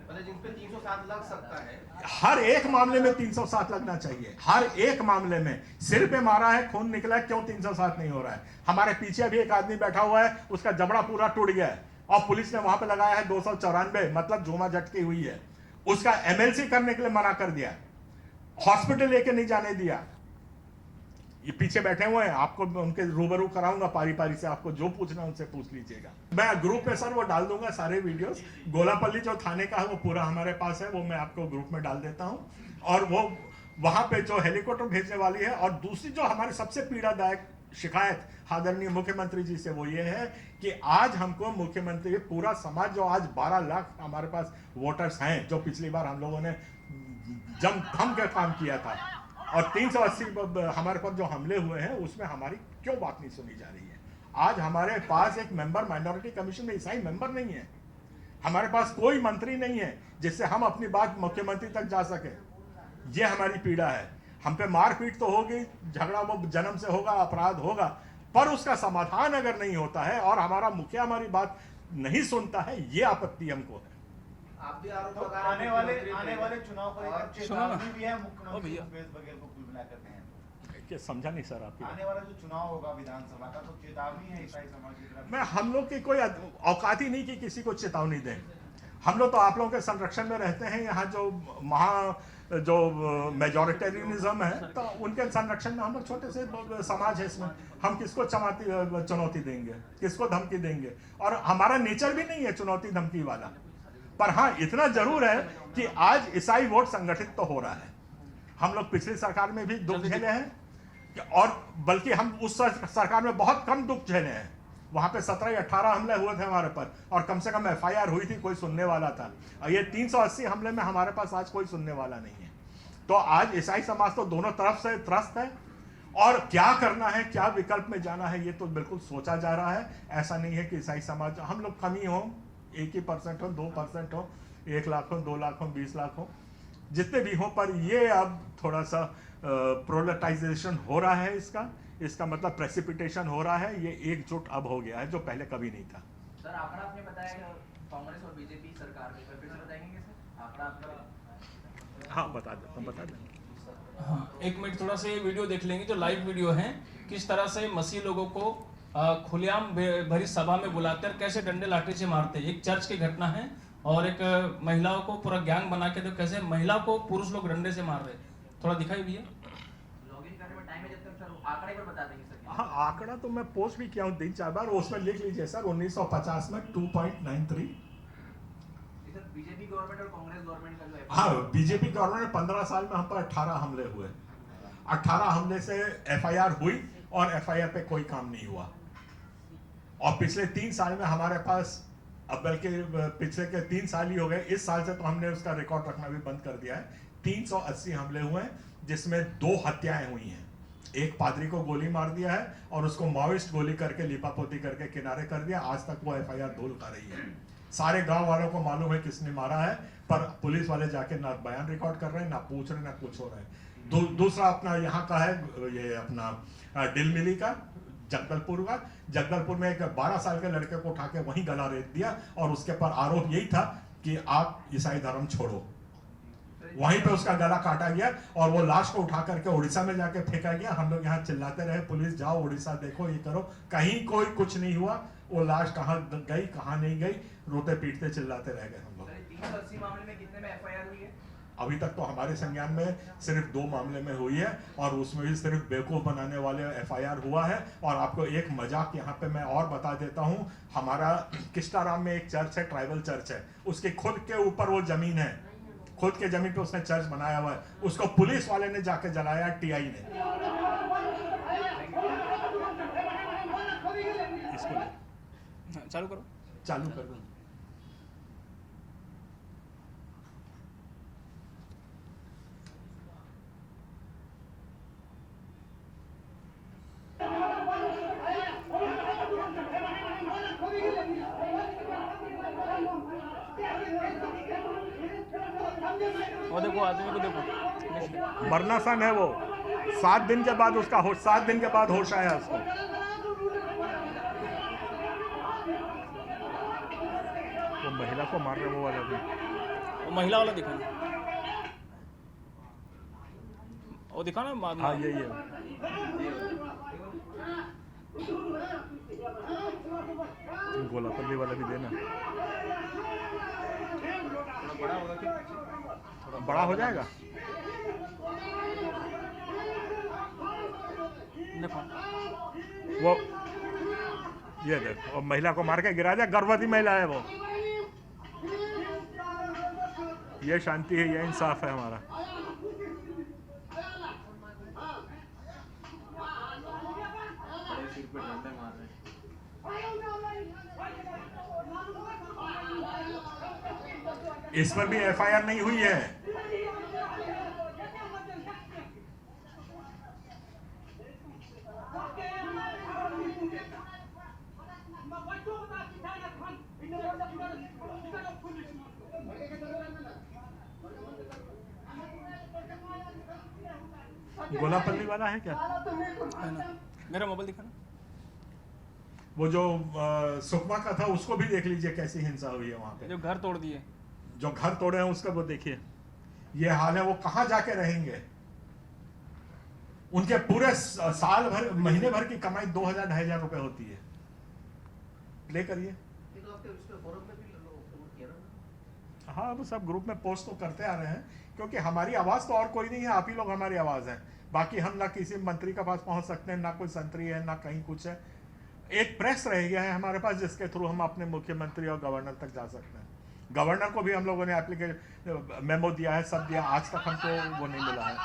मतलब जिन पे 307 लग सकता है। हर एक मामले में 307 लगना चाहिए, हर एक मामले में। सिर पे मारा है, खून निकला है, क्यों 307 नहीं हो रहा है? हमारे पीछे अभी एक आदमी बैठा हुआ है, उसका जबड़ा पूरा टूट गया है और पुलिस ने वहां पे लगाया है 294, मतलब झूमा झटकी हुई है। उसका एमएलसी करने के लिए मना कर दिया, हॉस्पिटल लेके नहीं जाने दिया। ये पीछे बैठे हुए हैं, आपको उनके रूबरू कराऊंगा पारी पारी से, आपको जो पूछना उनसे पूछ लीजिएगा। मैं ग्रुप में सर वो डाल दूंगा सारे वीडियोस। गोलापल्ली जो थाने का है वो पूरा हमारे पास है, वो मैं आपको ग्रुप में डाल देता हूं। और वो वहां पे जो हेलीकॉप्टर भेजने वाली है, और दूसरी जो हमारी सबसे पीड़ादायक शिकायत आदरणीय मुख्यमंत्री जी से वो ये है कि आज हमको मुख्यमंत्री, पूरा समाज जो आज 12 लाख हमारे पास वोटर्स हैं, जो पिछली बार हम लोगों ने जम थम के काम किया था, और 380 हमारे पर जो हमले हुए हैं उसमें हमारी क्यों बात नहीं सुनी जा रही है? आज हमारे पास एक मेंबर माइनॉरिटी कमीशन में ईसाई मेंबर नहीं है, हमारे पास कोई मंत्री नहीं है जिससे हम अपनी बात मुख्यमंत्री तक जा सके। ये हमारी पीड़ा है। हम पे मारपीट तो होगी, झगड़ा वो जन्म से होगा, अपराध होगा, पर उसका समाधान अगर नहीं होता है और हमारा मुखिया हमारी बात नहीं सुनता है, ये आपत्ति हमको है। आप भी आरोप तो लगा रहे हैं आने वाले चुनाव को लेकर चेतावनी भी है मुख्यमंत्री भैया। भूपेश बघेल को कुल मिलाकर कहते हैं। क्या समझा नहीं सर आपकी? आने वाला जो चुनाव होगा विधानसभा का, तो चेतावनी है ईसाई समाज की तरफ मैं हम लोग की कोई औकात ही नहीं कि किसी को चेतावनी दें। हम लोग तो आप लोगों के संरक्षण में रहते हैं। यहाँ जो मेजॉरिटेरियनिज्म है, तो उनके संरक्षण में हम लोग छोटे से समाज है, इसमें हम किसको चुनौती देंगे, किसको धमकी देंगे? और हमारा नेचर भी नहीं है चुनौती धमकी वाला। पर हाँ, इतना जरूर है कि आज ईसाई वोट संगठित तो हो रहा है। हम लोग पिछली सरकार में भी दुख झेले हैं, और बल्कि हम उस सरकार में बहुत कम दुख झेले हैं। वहां पे 17 या 18 हमले हुए थे हमारे पर, और कम से कम एफआईआर हुई थी, कोई सुनने वाला था। और ये 380 हमले में हमारे पास आज कोई सुनने वाला नहीं है। तो आज ईसाई समाज तो दोनों तरफ से त्रस्त है, और क्या करना है, क्या विकल्प में जाना है, ये तो बिल्कुल सोचा जा रहा है। ऐसा नहीं है कि ईसाई समाज हम लोग कमी हो, 1% हो, 2% हो, 1 लाख हो, 2 लाख हो, 20 लाख हो, जितने भी हो, पर ये अब थोड़ा सा प्रोलेटाइजेशन हो रहा है। इसका मतलब प्रेसिपिटेशन हो रहा है। ये एकजुट अब हो गया है, जो पहले कभी नहीं था। सर आंकड़ा आपने बताया कि कांग्रेस और बीजेपी सरकार में, फिर से बताएंगे सर आंकड़ा आपका? हाँ, बता दें। हाँ, 1 मिनट थोड़ा सा ये वीडियो देख लेंगे जो लाइव वीडियो है, किस तरह से मसीह लोगों को खुलेआम भरी सभा में बुलाकर कैसे डंडे लाठी से मारते। एक चर्च की घटना है, और एक महिलाओं को पूरा गैंग बना के, तो कैसे महिला को पुरुष लोग डंडे से मार रहे। थोड़ा दिखाई भैया। लॉगिन करने में टाइम है, जब तक सर आंकड़े पर बता देंगे सर। हाँ, आंकड़ा तो मैं पोस्ट भी किया हूँ 3-4 बार, उसमें लिख लीजिए सर। 1950 में 2.93। सर बीजेपी गवर्नमेंट और कांग्रेस गवर्नमेंट का जो है, हाँ, बीजेपी गवर्नमेंट में 15 साल में हम पर 18 हमले हुए। 18 हमले से एफआईआर हुई, और एफआईआर पे कोई काम नहीं हुआ। और पिछले 3 साल में हमारे पास, अब बल्कि पिछले के 3 साल ही हो गए, इस साल से तो हमने उसका रिकॉर्ड रखना भी बंद कर दिया है। 380 हमले हुए हैं, जिसमें 2 हत्याएं हुई हैं। एक पादरी को गोली मार दिया है, और उसको माओइस्ट गोली करके लिपापोती करके किनारे कर दिया। आज तक वो एफआईआर धूल कर रही है। सारे गांव वालों को मालूम है किसने मारा है, पर पुलिस वाले जाके ना बयान रिकॉर्ड कर रहे हैं, ना पूछ रहे, ना कुछ हो रहा है। दूसरा अपना यहाँ का है, ये अपना डिलमिली का, जगदलपुर में एक 12 साल के लड़के को उठा के वहीं गला रेत दिया, और उसके पर आरोप यही था कि आप ईसाई धर्म छोड़ो। वहीं पे उसका गला काटा गया, और वो लाश को उठा करके उड़ीसा में जाके फेंका गया। हम लोग यहाँ चिल्लाते रहे, पुलिस जाओ उड़ीसा देखो, ये करो, कहीं कोई कुछ नहीं हुआ। वो लाश कहाँ गई, कहाँ नहीं गई, रोते पीटते चिल्लाते रह गए हम लोग। 380 मामले में कितने में एफआईआर हुई है? अभी तक तो हमारे संज्ञान में सिर्फ 2 मामले में हुई है और उसमें भी सिर्फ बेवकूफ़ बनाने वाले FIR हुआ है। और आपको एक मजाक यहाँ पे मैं और बता देता हूँ, हमारा किस्टाराम में एक चर्च है, ट्राइबल चर्च है, उसके खुद के ऊपर वो ज़मीन है, खुद के ज़मीन पे उसने चर्च बनाया हुआ है, उसको पुलिस वाले ने जाके जलाया, TI ने। इसको चालू करो, चालू कर दो। वो देखो आदमी को देखो, मरना सन है वो। 7 दिन के बाद उसका 7 दिन के बाद होश आया उसको। वो महिला को मार रहे वो वाला भी। वो महिला वाला दिखा ना, वो दिखा ना हाँ यही है। गोलापल्ली वाला भी देना। बड़ा हो जाएगा। देखो वो ये देखो, और महिला को मार के गिरा दिया, गर्भवती महिला है वो। ये शांति है, ये इंसाफ है हमारा। इस पर भी FIR नहीं हुई है। गोलापल्ली वाला है क्या? है ना, मेरा मोबाइल दिखा ना। वो जो सुकमा का था उसको भी देख लीजिए कैसी हिंसा हुई है वहां पे। जो घर तोड़ दिए, जो घर तोड़े हैं उसका वो देखिए, ये हाल है। वो कहाँ जाके रहेंगे? उनके पूरे साल भर, महीने भर की कमाई 2000-2500 रुपए होती है। प्ले करिए। हाँ, वो सब ग्रुप में पोस्ट तो करते आ रहे हैं, क्योंकि हमारी आवाज तो और कोई नहीं है, आप ही लोग हमारी आवाज है। बाकी हम ना किसी मंत्री के पास पहुंच सकते हैं, ना कोई संतरी है, ना कहीं कुछ है। एक प्रेस रह गया है हमारे पास, जिसके थ्रू हम अपने मुख्यमंत्री और गवर्नर तक जा सकते हैं। गवर्नर को भी हम लोगों ने एप्लीकेशन मेमो दिया है, सब दिया, आज तक हमको वो नहीं मिला है।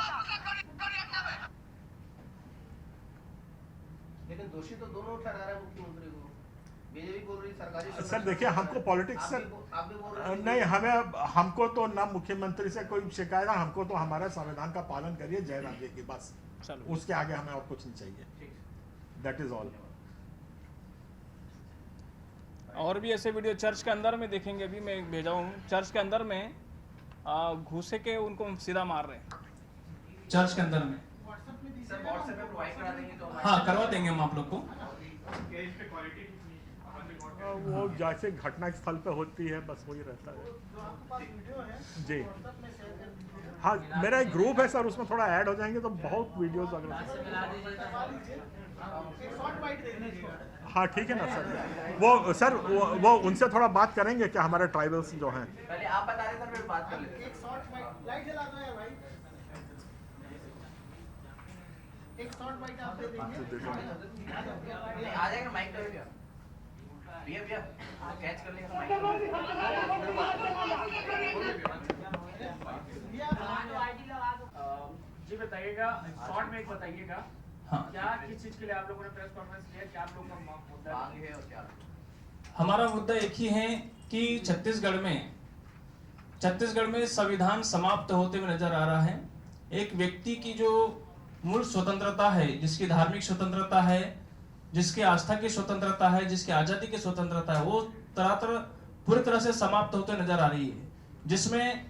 लेकिन दोषी तो दोनों ठहरा रहे हैं मुख्यमंत्री को। बीजेपी बोल रही सरकारी। सर देखिए, हमको पॉलिटिक्स से नहीं, हमको तो ना मुख्यमंत्री से कोई शिकायत है, हमको तो हमारा संविधान का पालन करिए, जय राम जी की, बस। उसके आगे हमें और कुछ नहीं चाहिए। That is all. और भी ऐसे वीडियो चर्च के अंदर में देखेंगे, अभी मैं भेजा हूँ। चर्च के अंदर में घुसे के उनको सीधा मार रहे हैं, चर्च के अंदर में। सर व्हाट्सएप पे प्रोवाइड करा देंगे तो हाँ, करवा देंगे हम आप लोग को। वो जैसे घटना स्थल पे होती है, बस वही रहता है जी। हाँ, मेरा एक ग्रुप है सर, उसमें थोड़ा ऐड हो जाएंगे तो बहुत वीडियोस अगर। हाँ ठीक है ना सर। वो सर वो उनसे थोड़ा बात करेंगे क्या, हमारे ट्राइबल्स जो हैं। पहले आप बता रहे सर, फिर बात कर लेते हैं। एक शॉर्ट लाइट जला दो यार भाई, एक शॉर्ट बाइट आप दे देंगे। आ जाएगा माइक पे भैया कैच कर लेगा माइक। जी बताइएगा, शॉर्ट में एक बताइएगा। हाँ। क्या किस चीज के लिए आप लोगों ने प्रेस कॉन्फ्रेंस किया, क्या आप लोगों का मुद्दा मांग है और क्या? हमारा मुद्दा एक ही है कि छत्तीसगढ़ में संविधान समाप्त होते हुए नजर आ रहा है। एक व्यक्ति की जो मूल स्वतंत्रता है, जिसकी धार्मिक स्वतंत्रता है, जिसकी आस्था की स्वतंत्रता है, जिसकी आजादी की स्वतंत्रता है, वो पूरी तरह से समाप्त होते नजर आ रही है, जिसमें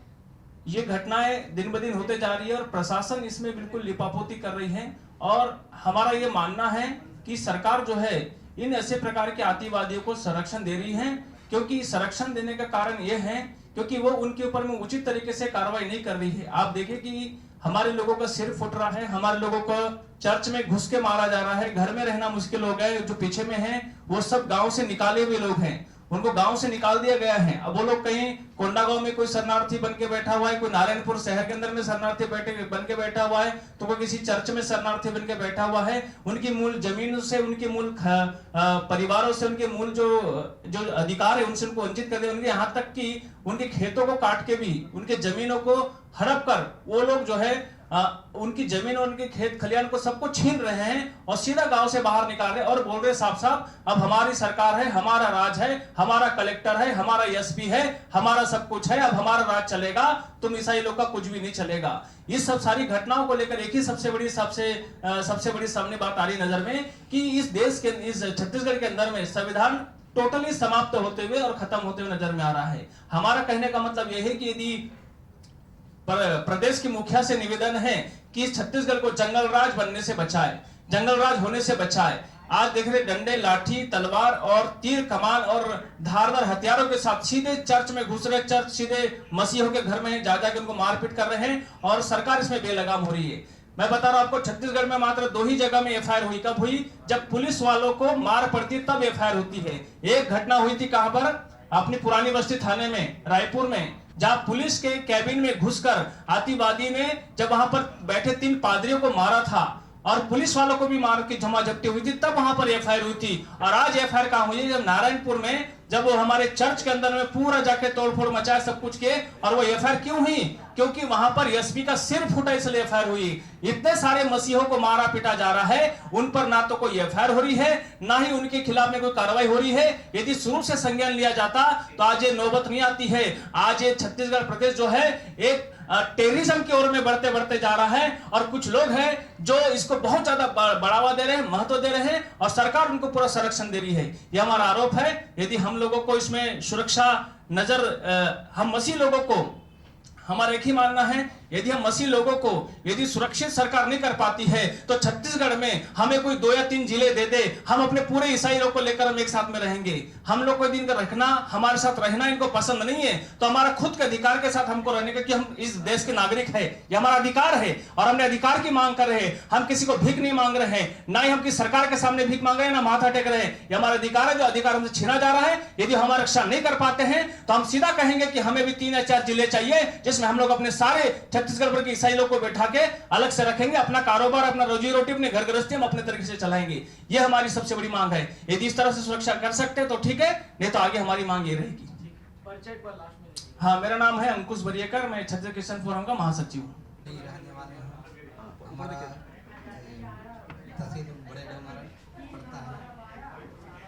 ये घटनाएं दिन ब दिन होते जा रही है और प्रशासन इसमें बिल्कुल लिपापोती कर रही है। और हमारा ये मानना है कि सरकार जो है इन ऐसे प्रकार के आतंकवादियों को संरक्षण दे रही है, क्योंकि संरक्षण देने का कारण ये है क्योंकि वो उनके ऊपर में उचित तरीके से कार्रवाई नहीं कर रही है। आप देखिए कि हमारे लोगों का सिर फुट रहा है, हमारे लोगों को चर्च में घुस के मारा जा रहा है, घर में रहना मुश्किल हो गया है, जो पीछे में है वो सब गांव से निकाले हुए लोग हैं, उनको गांव से निकाल दिया गया है। अब वो लोग कहीं कोंडागांव में कोई शरणार्थी बन के बैठा हुआ है, कोई नारायणपुर शहर के अंदर में शरणार्थी बन के बैठा हुआ है, तो कोई किसी चर्च में शरणार्थी बन के बैठा हुआ है। उनकी मूल जमीन से, उनके मूल परिवारों से, उनके मूल जो अधिकार है उनसे उनको वंचित कर दिया। उनके यहाँ तक कि उनके खेतों को काट के भी, उनके जमीनों को हड़प कर वो लोग जो है उनकी जमीन और उनके खेत खलियान को सबको छीन रहे हैं और सीधा गांव से बाहर निकाल रहे हैं और बोल रहे साफ साफ अब हमारी सरकार है, हमारा राज है, हमारा कलेक्टर है, हमारा एसपी है, हमारा सब कुछ है, अब हमारा राज चलेगा, तुम ईसाई लोग का कुछ भी नहीं चलेगा। इस सब सारी घटनाओं को लेकर एक ही सबसे बड़ी सामने बात आ रही नजर में कि इस देश के, इस छत्तीसगढ़ के अंदर में संविधान टोटली समाप्त होते हुए और खत्म होते हुए नजर में आ रहा है। हमारा कहने का मतलब यह है कि यदि प्रदेश की मुखिया से निवेदन है कि छत्तीसगढ़ को जंगल राज बनने से बचाए, जंगल राज होने से बचाए। आज देख रहे डंडे, लाठी, तलवार और तीर कमान और धारदार हथियारों के साथ सीधे चर्च में घुस रहे, चर्च सीधे मसीहों के घर में जा जाकर उनको मारपीट कर रहे हैं और सरकार इसमें बेलगाम हो रही है। मैं बता रहा हूं आपको, छत्तीसगढ़ में मात्र 2 ही जगह में एफआईआर हुई। कब हुई? जब पुलिस वालों को मार पड़ती तब एफआईआर होती है। एक घटना हुई थी कहां पर? अपनी पुरानी बस्ती थाने में, रायपुर में, जहां पुलिस के कैबिन में घुसकर आतिवादी ने जब वहां पर बैठे 3 पादरियों को मारा था और पुलिस वालों को भी मार की झमाझपटी हुई थी, तब वहां पर एफआईआर हुई थी। और आज एफआईआर कहां हुई है? जब नारायणपुर में, जब वो हमारे चर्च के अंदर में पूरा जाके तोड़फोड़ मचाया, सब कुछ किए। और वो एफआईआर क्यों हुई? क्योंकि वहां पर एसपी का सिर फूटा, इसलिए एफआईआर हुई। इतने सारे मसीहों को मारा पीटा जा रहा है, उन पर ना तो कोई एफआईआर हो रही है, ना ही उनके खिलाफ में कोई कार्रवाई हो रही है। यदि शुरू से संज्ञान लिया जाता तो आज ये नौबत नहीं आती है। आज ये छत्तीसगढ़ प्रदेश जो है एक टेररिज्म की ओर में बढ़ते बढ़ते जा रहा है और कुछ लोग हैं जो इसको बहुत ज्यादा बढ़ावा दे रहे हैं, महत्व दे रहे हैं और सरकार उनको पूरा संरक्षण दे रही है। ये हमारा आरोप है। यदि हम लोगों को इसमें सुरक्षा नजर, हम मसीह लोगों को, हमारा एक ही मानना है, यदि हम मसीह लोगों को यदि सुरक्षित सरकार नहीं कर पाती है तो छत्तीसगढ़ में हमें कोई 2 या 3 जिले दे दे, हम अपने पूरे ईसाई लोग को लेकर हम एक साथ में रहेंगे। हम लोग को दिन का रखना, हमारे साथ रहना इनको पसंद नहीं है, तो हमारा खुद के अधिकार के साथ हमको रहने का, कि हम इस देश के नागरिक है, ये हमारा अधिकार है और हमने अधिकार की मांग कर रहे हैं। हम किसी को भीख नहीं मांग रहे हैं, ना ही हम किसी सरकार के सामने भीख मांग रहे हैं, ना माथा टेक रहे हैं। ये हमारा अधिकार है, जो अधिकार हमसे छीना जा रहा है। यदि हमारा रक्षा नहीं कर पाते हैं तो हम सीधा कहेंगे कि हमें भी 3 या 4 जिले चाहिए, जिसमें हम लोग अपने सारे छत्तीसगढ़ भर के ईसाई को बैठा के अलग से रखेंगे। अपना कारोबार, अपना रोजी रोटी, अपने घर गृहस्थी हम अपने तरीके से चलाएंगे। ये हमारी सबसे बड़ी मांग है। यदि इस तरह से सुरक्षा कर सकते हैं तो ठीक है, नहीं तो आगे हमारी मांग ये रहेगी। हाँ, मेरा नाम है अंकुश बरियकर, मैं छत्तीसगढ़ क्रिश्चियन फोरम का महासचिव हूँ। तहसील बड़े डोंगर पड़ता है,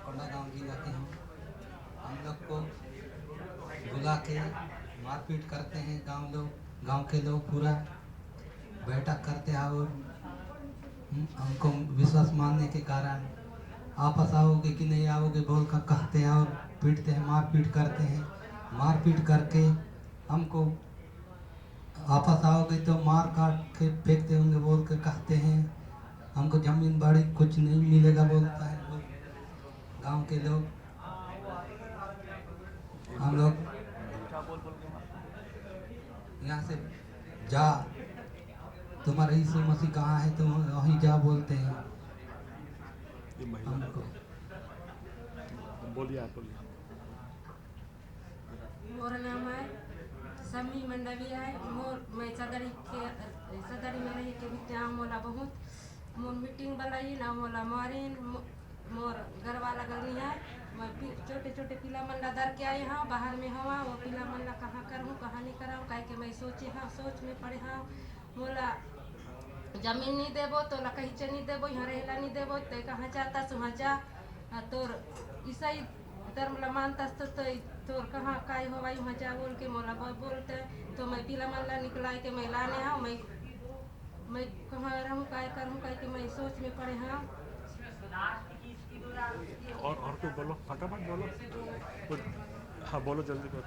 कोंडागांव जिला के हम लोग को बुला के मारपीट करते हैं। गांव के लोग पूरा बैठक करते हैं और हमको विश्वास मानने के कारण आपस आओगे कि नहीं आओगे बोल कर कहते हैं और पीटते हैं, मारपीट करते हैं। मारपीट करके हमको आपस आओगे तो मार काट के फेंकते होंगे बोल कर कहते हैं। हमको जमीन बाड़ी कुछ नहीं मिलेगा बोलता है गांव के लोग। हम लोग यहाँ से जा, तुम्हारा यीशु मसीह कहाँ है, तुम वहीं जा बोलते हैं हमको। बोलिए, आप बोलिए। मोर नाम है समी मंडवी है। मैं सगरी में रही के भी मोला बहुत मोर मीटिंग बनाई ना, मोला मारिन, मोर घर वाला गलनी है। मैं छोटे छोटे पिला मन ला दर के आई हाँ, बाहर में हवा वो पिला मन ला कहाँ करूँ कहाँ नहीं कराऊँ, कह के मैं सोची हाँ, सोच में पड़े हाँ। मोला जमीन नहीं देबो तो ला कहीं नहीं देबो, यहाँ रहेला नहीं देबो तो कहाँ जाता वहाँ जा, तोर ईसाई धर्म ला मानता तो तोर कहाँ काय हो भाई वहाँ जा बोल के मोला बोलते। तो मैं पिला मन ला निकला के मैं लाने हाँ, मैं कहाँ रहूँ काय करूँ, कह के मैं सोच में पड़े हाँ। और कुछ बोलो, फटाफट बोलो। हाँ बोलो, जल्दी बोलो।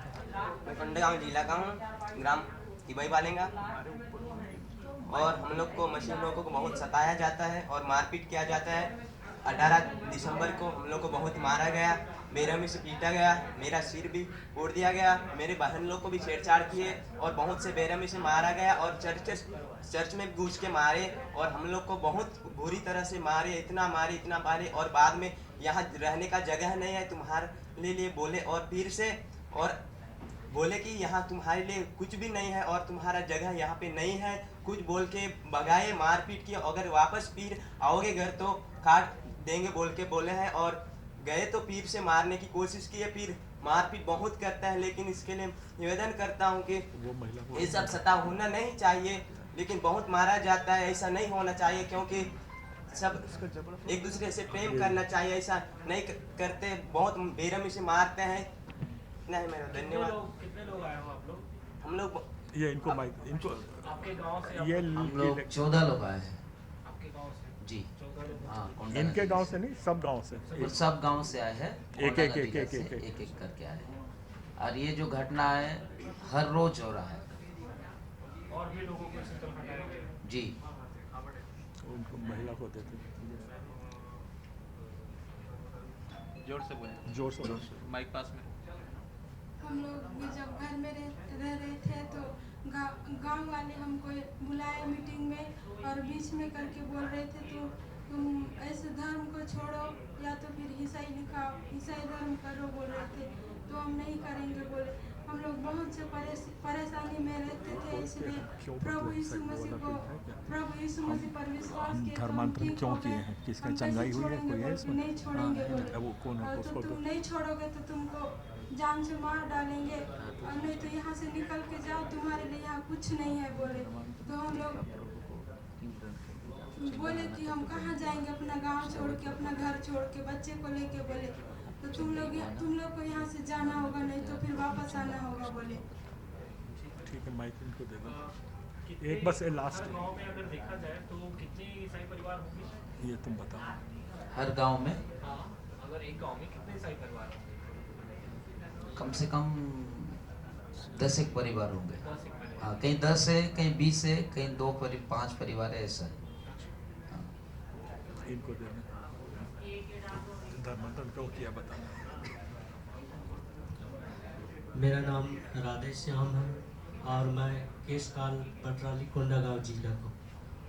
मैं कोंडागांव जिला का हूँ, ग्राम तिबई वालेंगा। और हम लोग को मसीह लोगों को बहुत सताया जाता है और मारपीट किया जाता है। 18 दिसंबर को हम लोग को बहुत मारा गया, बेरहमी से पीटा गया, मेरा सिर भी फोड़ दिया गया, मेरे बहन लोग को भी छेड़छाड़ किए और बहुत से बेरहमी से मारा गया और चर्च में घुस के मारे और हम लोग को बहुत बुरी तरह से मारे, इतना मारे और बाद में यहाँ रहने का जगह नहीं है, ले लिए बोले और फिर से और बोले कि यहाँ तुम्हारे लिए कुछ भी नहीं है और तुम्हारा जगह यहाँ पे नहीं है, कुछ बोल के भगाए, मारपीट किया। अगर वापस फिर आओगे घर तो काट देंगे बोल के बोले हैं और गए तो फिर से मारने की कोशिश की है। फिर मारपीट बहुत करता है, लेकिन इसके लिए निवेदन करता हूँ कि ये सब सताव होना नहीं चाहिए, लेकिन बहुत मारा जाता है, ऐसा नहीं होना चाहिए क्योंकि सब एक दूसरे से प्रेम करना चाहिए, ऐसा नहीं करते, बहुत बेरहमी से मारते हैं। इतना है मेरा, धन्यवाद। कितने लोग आए हो आप लोग? हम लोग ये इनको इनको आपके गांव से ये हम लोग 14 लोग आए हैं। आपके गांव से जी 14 लोग। हाँ, इनके गांव से नहीं, सब गांव से, सब गांव से आए हैं, एक एक करके आए हैं। और ये जो घटना है हर रोज हो रहा है। और भी लोगों को इससे हटाएंगे जी। उनको महिला को देते, जोर से बोले, जोर से माइक पास में। हम लोग भी जब घर में रह रहे थे तो गांव वाले हमको बुलाए मीटिंग में और बीच में करके बोल रहे थे तो तुम ऐसे धर्म को छोड़ो या तो फिर ईसाई दिखाओ, ईसाई धर्म करो बोल रहे थे, तो हम नहीं करेंगे बोले। हम लोग बहुत से परेशानी में रहते थे, इसलिए प्रभु यीशु मसीह पर विश्वास किए, धर्मांतरण क्यों किए हैं, किसका चंगाई हुई है, कोई है इसमें? नहीं छोड़ेंगे बोले। वो कौन है, तो तुम नहीं छोड़ोगे तो तुमको जान से मार डालेंगे और नहीं तो यहाँ से निकल के जाओ, तुम्हारे लिए यहाँ कुछ नहीं है बोले। तो हम लोग बोले कि हम कहाँ जाएंगे, अपना गांव छोड़ के, अपना घर छोड़ के, बच्चे को लेके बोले। तो तुम लोग को यहाँ से जाना होगा, नहीं तो फिर वापस आना होगा बोले। ठीक है, माइक इनको दे दो। एक बस ये लास्ट गांव में अगर देखा जाए तो कितने ईसाई परिवार होंगे? ये तुम बताओ। हर गांव में हाँ, अगर एक गांव में कितने ईसाई परिवार होंगे? कम से कम 10 एक परिवार होंगे। हाँ, कहीं 10 है, कहीं 20 है, कहीं 5 परिवार है, ऐसा है। इनको देना धर्मांतरण क्यों किया बताना। मेरा नाम राधे श्याम है और मैं केशकाल पटराली कोंडागांव जिला को,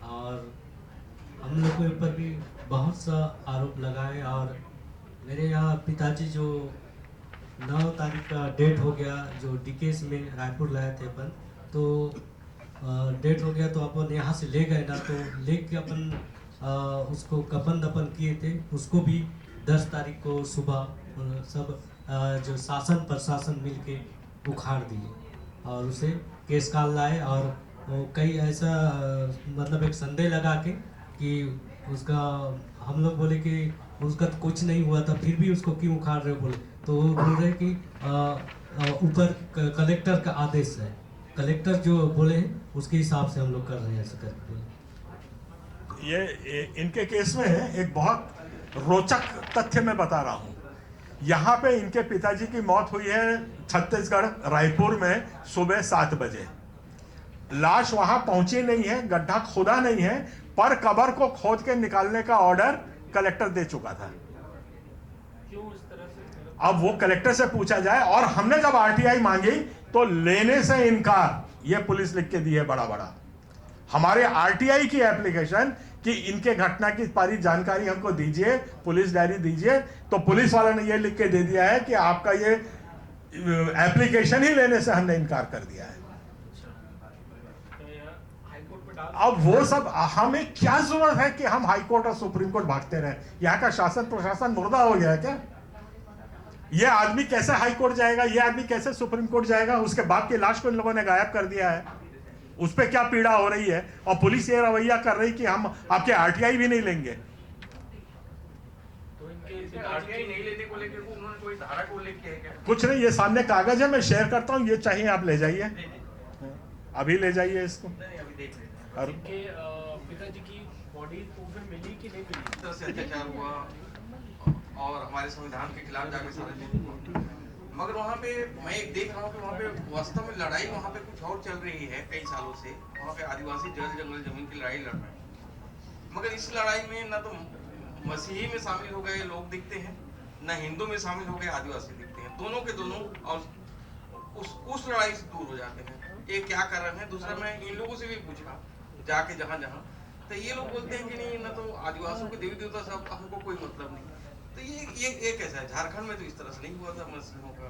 और हम लोग के ऊपर भी बहुत सा आरोप लगाए। और मेरे यहाँ पिताजी जो 9 तारीख का डेट हो गया, जो डीकेस में रायपुर लाए थे अपन, तो डेट हो गया तो अपन यहाँ से ले गए ना, तो ले के अपन उसको कफन दफन किए थे। उसको भी 10 तारीख को सुबह सब जो शासन प्रशासन मिलके उखाड़ दिए और उसे केशकाल लाए। और कई ऐसा मतलब एक संदेह लगा के कि उसका, हम लोग बोले कि उसका तो कुछ नहीं हुआ था, फिर भी उसको क्यों उखाड़ रहे हो बोले, तो वो बोल रहे कि ऊपर कलेक्टर का आदेश है, कलेक्टर जो बोले हैं उसके हिसाब से हम लोग कर रहे हैं ऐसा करके बोले। ये इनके केस में एक बहुत रोचक तथ्य मैं बता रहा हूँ। यहाँ पे इनके पिताजी की मौत हुई है छत्तीसगढ़ रायपुर में सुबह 7 बजे। लाश वहां पहुंची नहीं है, गड्ढा खोदा नहीं है, पर कब्र को खोद के निकालने का ऑर्डर कलेक्टर दे चुका था। क्यों इस तरह से? अब वो कलेक्टर से पूछा जाए। और हमने जब आरटीआई मांगी तो लेने से इनकार, ये पुलिस लिख के दी है बड़ा बड़ा। हमारे आरटीआई की एप्लीकेशन कि इनके घटना की सारी जानकारी हमको दीजिए, पुलिस डायरी दीजिए, तो पुलिस वाला ने ये लिख के दे दिया है कि आपका ये एप्लीकेशन ही लेने से हमने इनकार कर दिया है। अब वो सब, हमें क्या जरूरत है कि हम हाई कोर्ट और सुप्रीम कोर्ट भागते रहे? यहाँ का शासन प्रशासन मुर्दा हो गया है क्या? ये आदमी कैसे हाई कोर्ट जाएगा, ये आदमी कैसे सुप्रीम कोर्ट जाएगा? उसके बाप की लाश को इन लोगों ने गायब कर दिया है। उस पर क्या पीड़ा हो रही है? और पुलिस ये रवैया कर रही कि हम आपके आरटीआई भी नहीं लेंगे। तो इनके आरटीआई नहीं लेने को लेकर उन्होंने कोई धारा को उल्लेख किया है क्या? कुछ नहीं, ये सामने कागज है, मैं शेयर करता हूँ, ये चाहिए आप ले जाइए, अभी ले जाइए इसको। और इनके पिताजी की बॉडी तो फिर मिली कि नहीं मिली? तरह से अत्याचार हुआ और हमारे संविधान के खिलाफ जाके सारे लोग, मगर वहाँ पे मैं एक देख रहा हूँ कि वहाँ पे वास्तव में लड़ाई वहाँ पे कुछ और चल रही है कई सालों से। वहाँ पे आदिवासी जल जंगल जमीन की लड़ाई लड़ रहे हैं, मगर इस लड़ाई में न तो मसीही में शामिल हो गए लोग दिखते हैं, न हिंदू में शामिल हो गए आदिवासी दिखते हैं। दोनों के दोनों और उस लड़ाई से दूर हो जाते हैं। ये क्या कारण है? दूसरा, मैं इन लोगों से भी पूछा जाके जहाँ जहाँ, तो ये लोग बोलते हैं कि नहीं, न तो आदिवासियों के देवी देवता से हमको कोई मतलब नहीं। तो तो ये कैसा है? झारखंड में तो इस तरह से नहीं हुआ था मसलों का।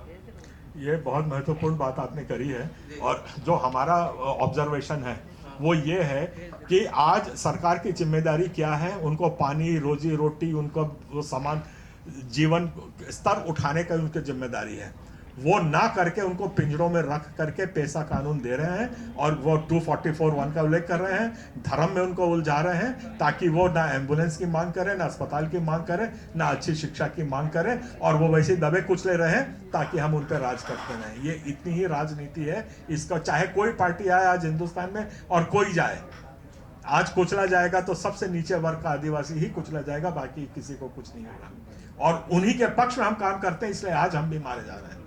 ये बहुत महत्वपूर्ण बात आपने करी है, और जो हमारा ऑब्जर्वेशन है वो ये है कि आज सरकार की जिम्मेदारी क्या है, उनको पानी, रोजी रोटी, उनको वो सामान, जीवन स्तर उठाने का उनकी जिम्मेदारी है। वो ना करके उनको पिंजरों में रख करके पैसा कानून दे रहे हैं, और वो 244(1) का उल्लेख कर रहे हैं, धर्म में उनको उलझा रहे हैं, ताकि वो ना एम्बुलेंस की मांग करें, ना अस्पताल की मांग करें, ना अच्छी शिक्षा की मांग करें, और वो वैसे ही दबे कुचले रहे ताकि हम उन पर राज करते रहें। ये इतनी ही राजनीति है। इसका चाहे कोई पार्टी आए आज हिंदुस्तान में और कोई जाए, आज कुचला जाएगा तो सबसे नीचे वर्ग का आदिवासी ही कुचला जाएगा, बाकी किसी को कुछ नहीं होगा। और उन्हीं के पक्ष में हम काम करते हैं, इसलिए आज हम भी मारे जा रहे हैं।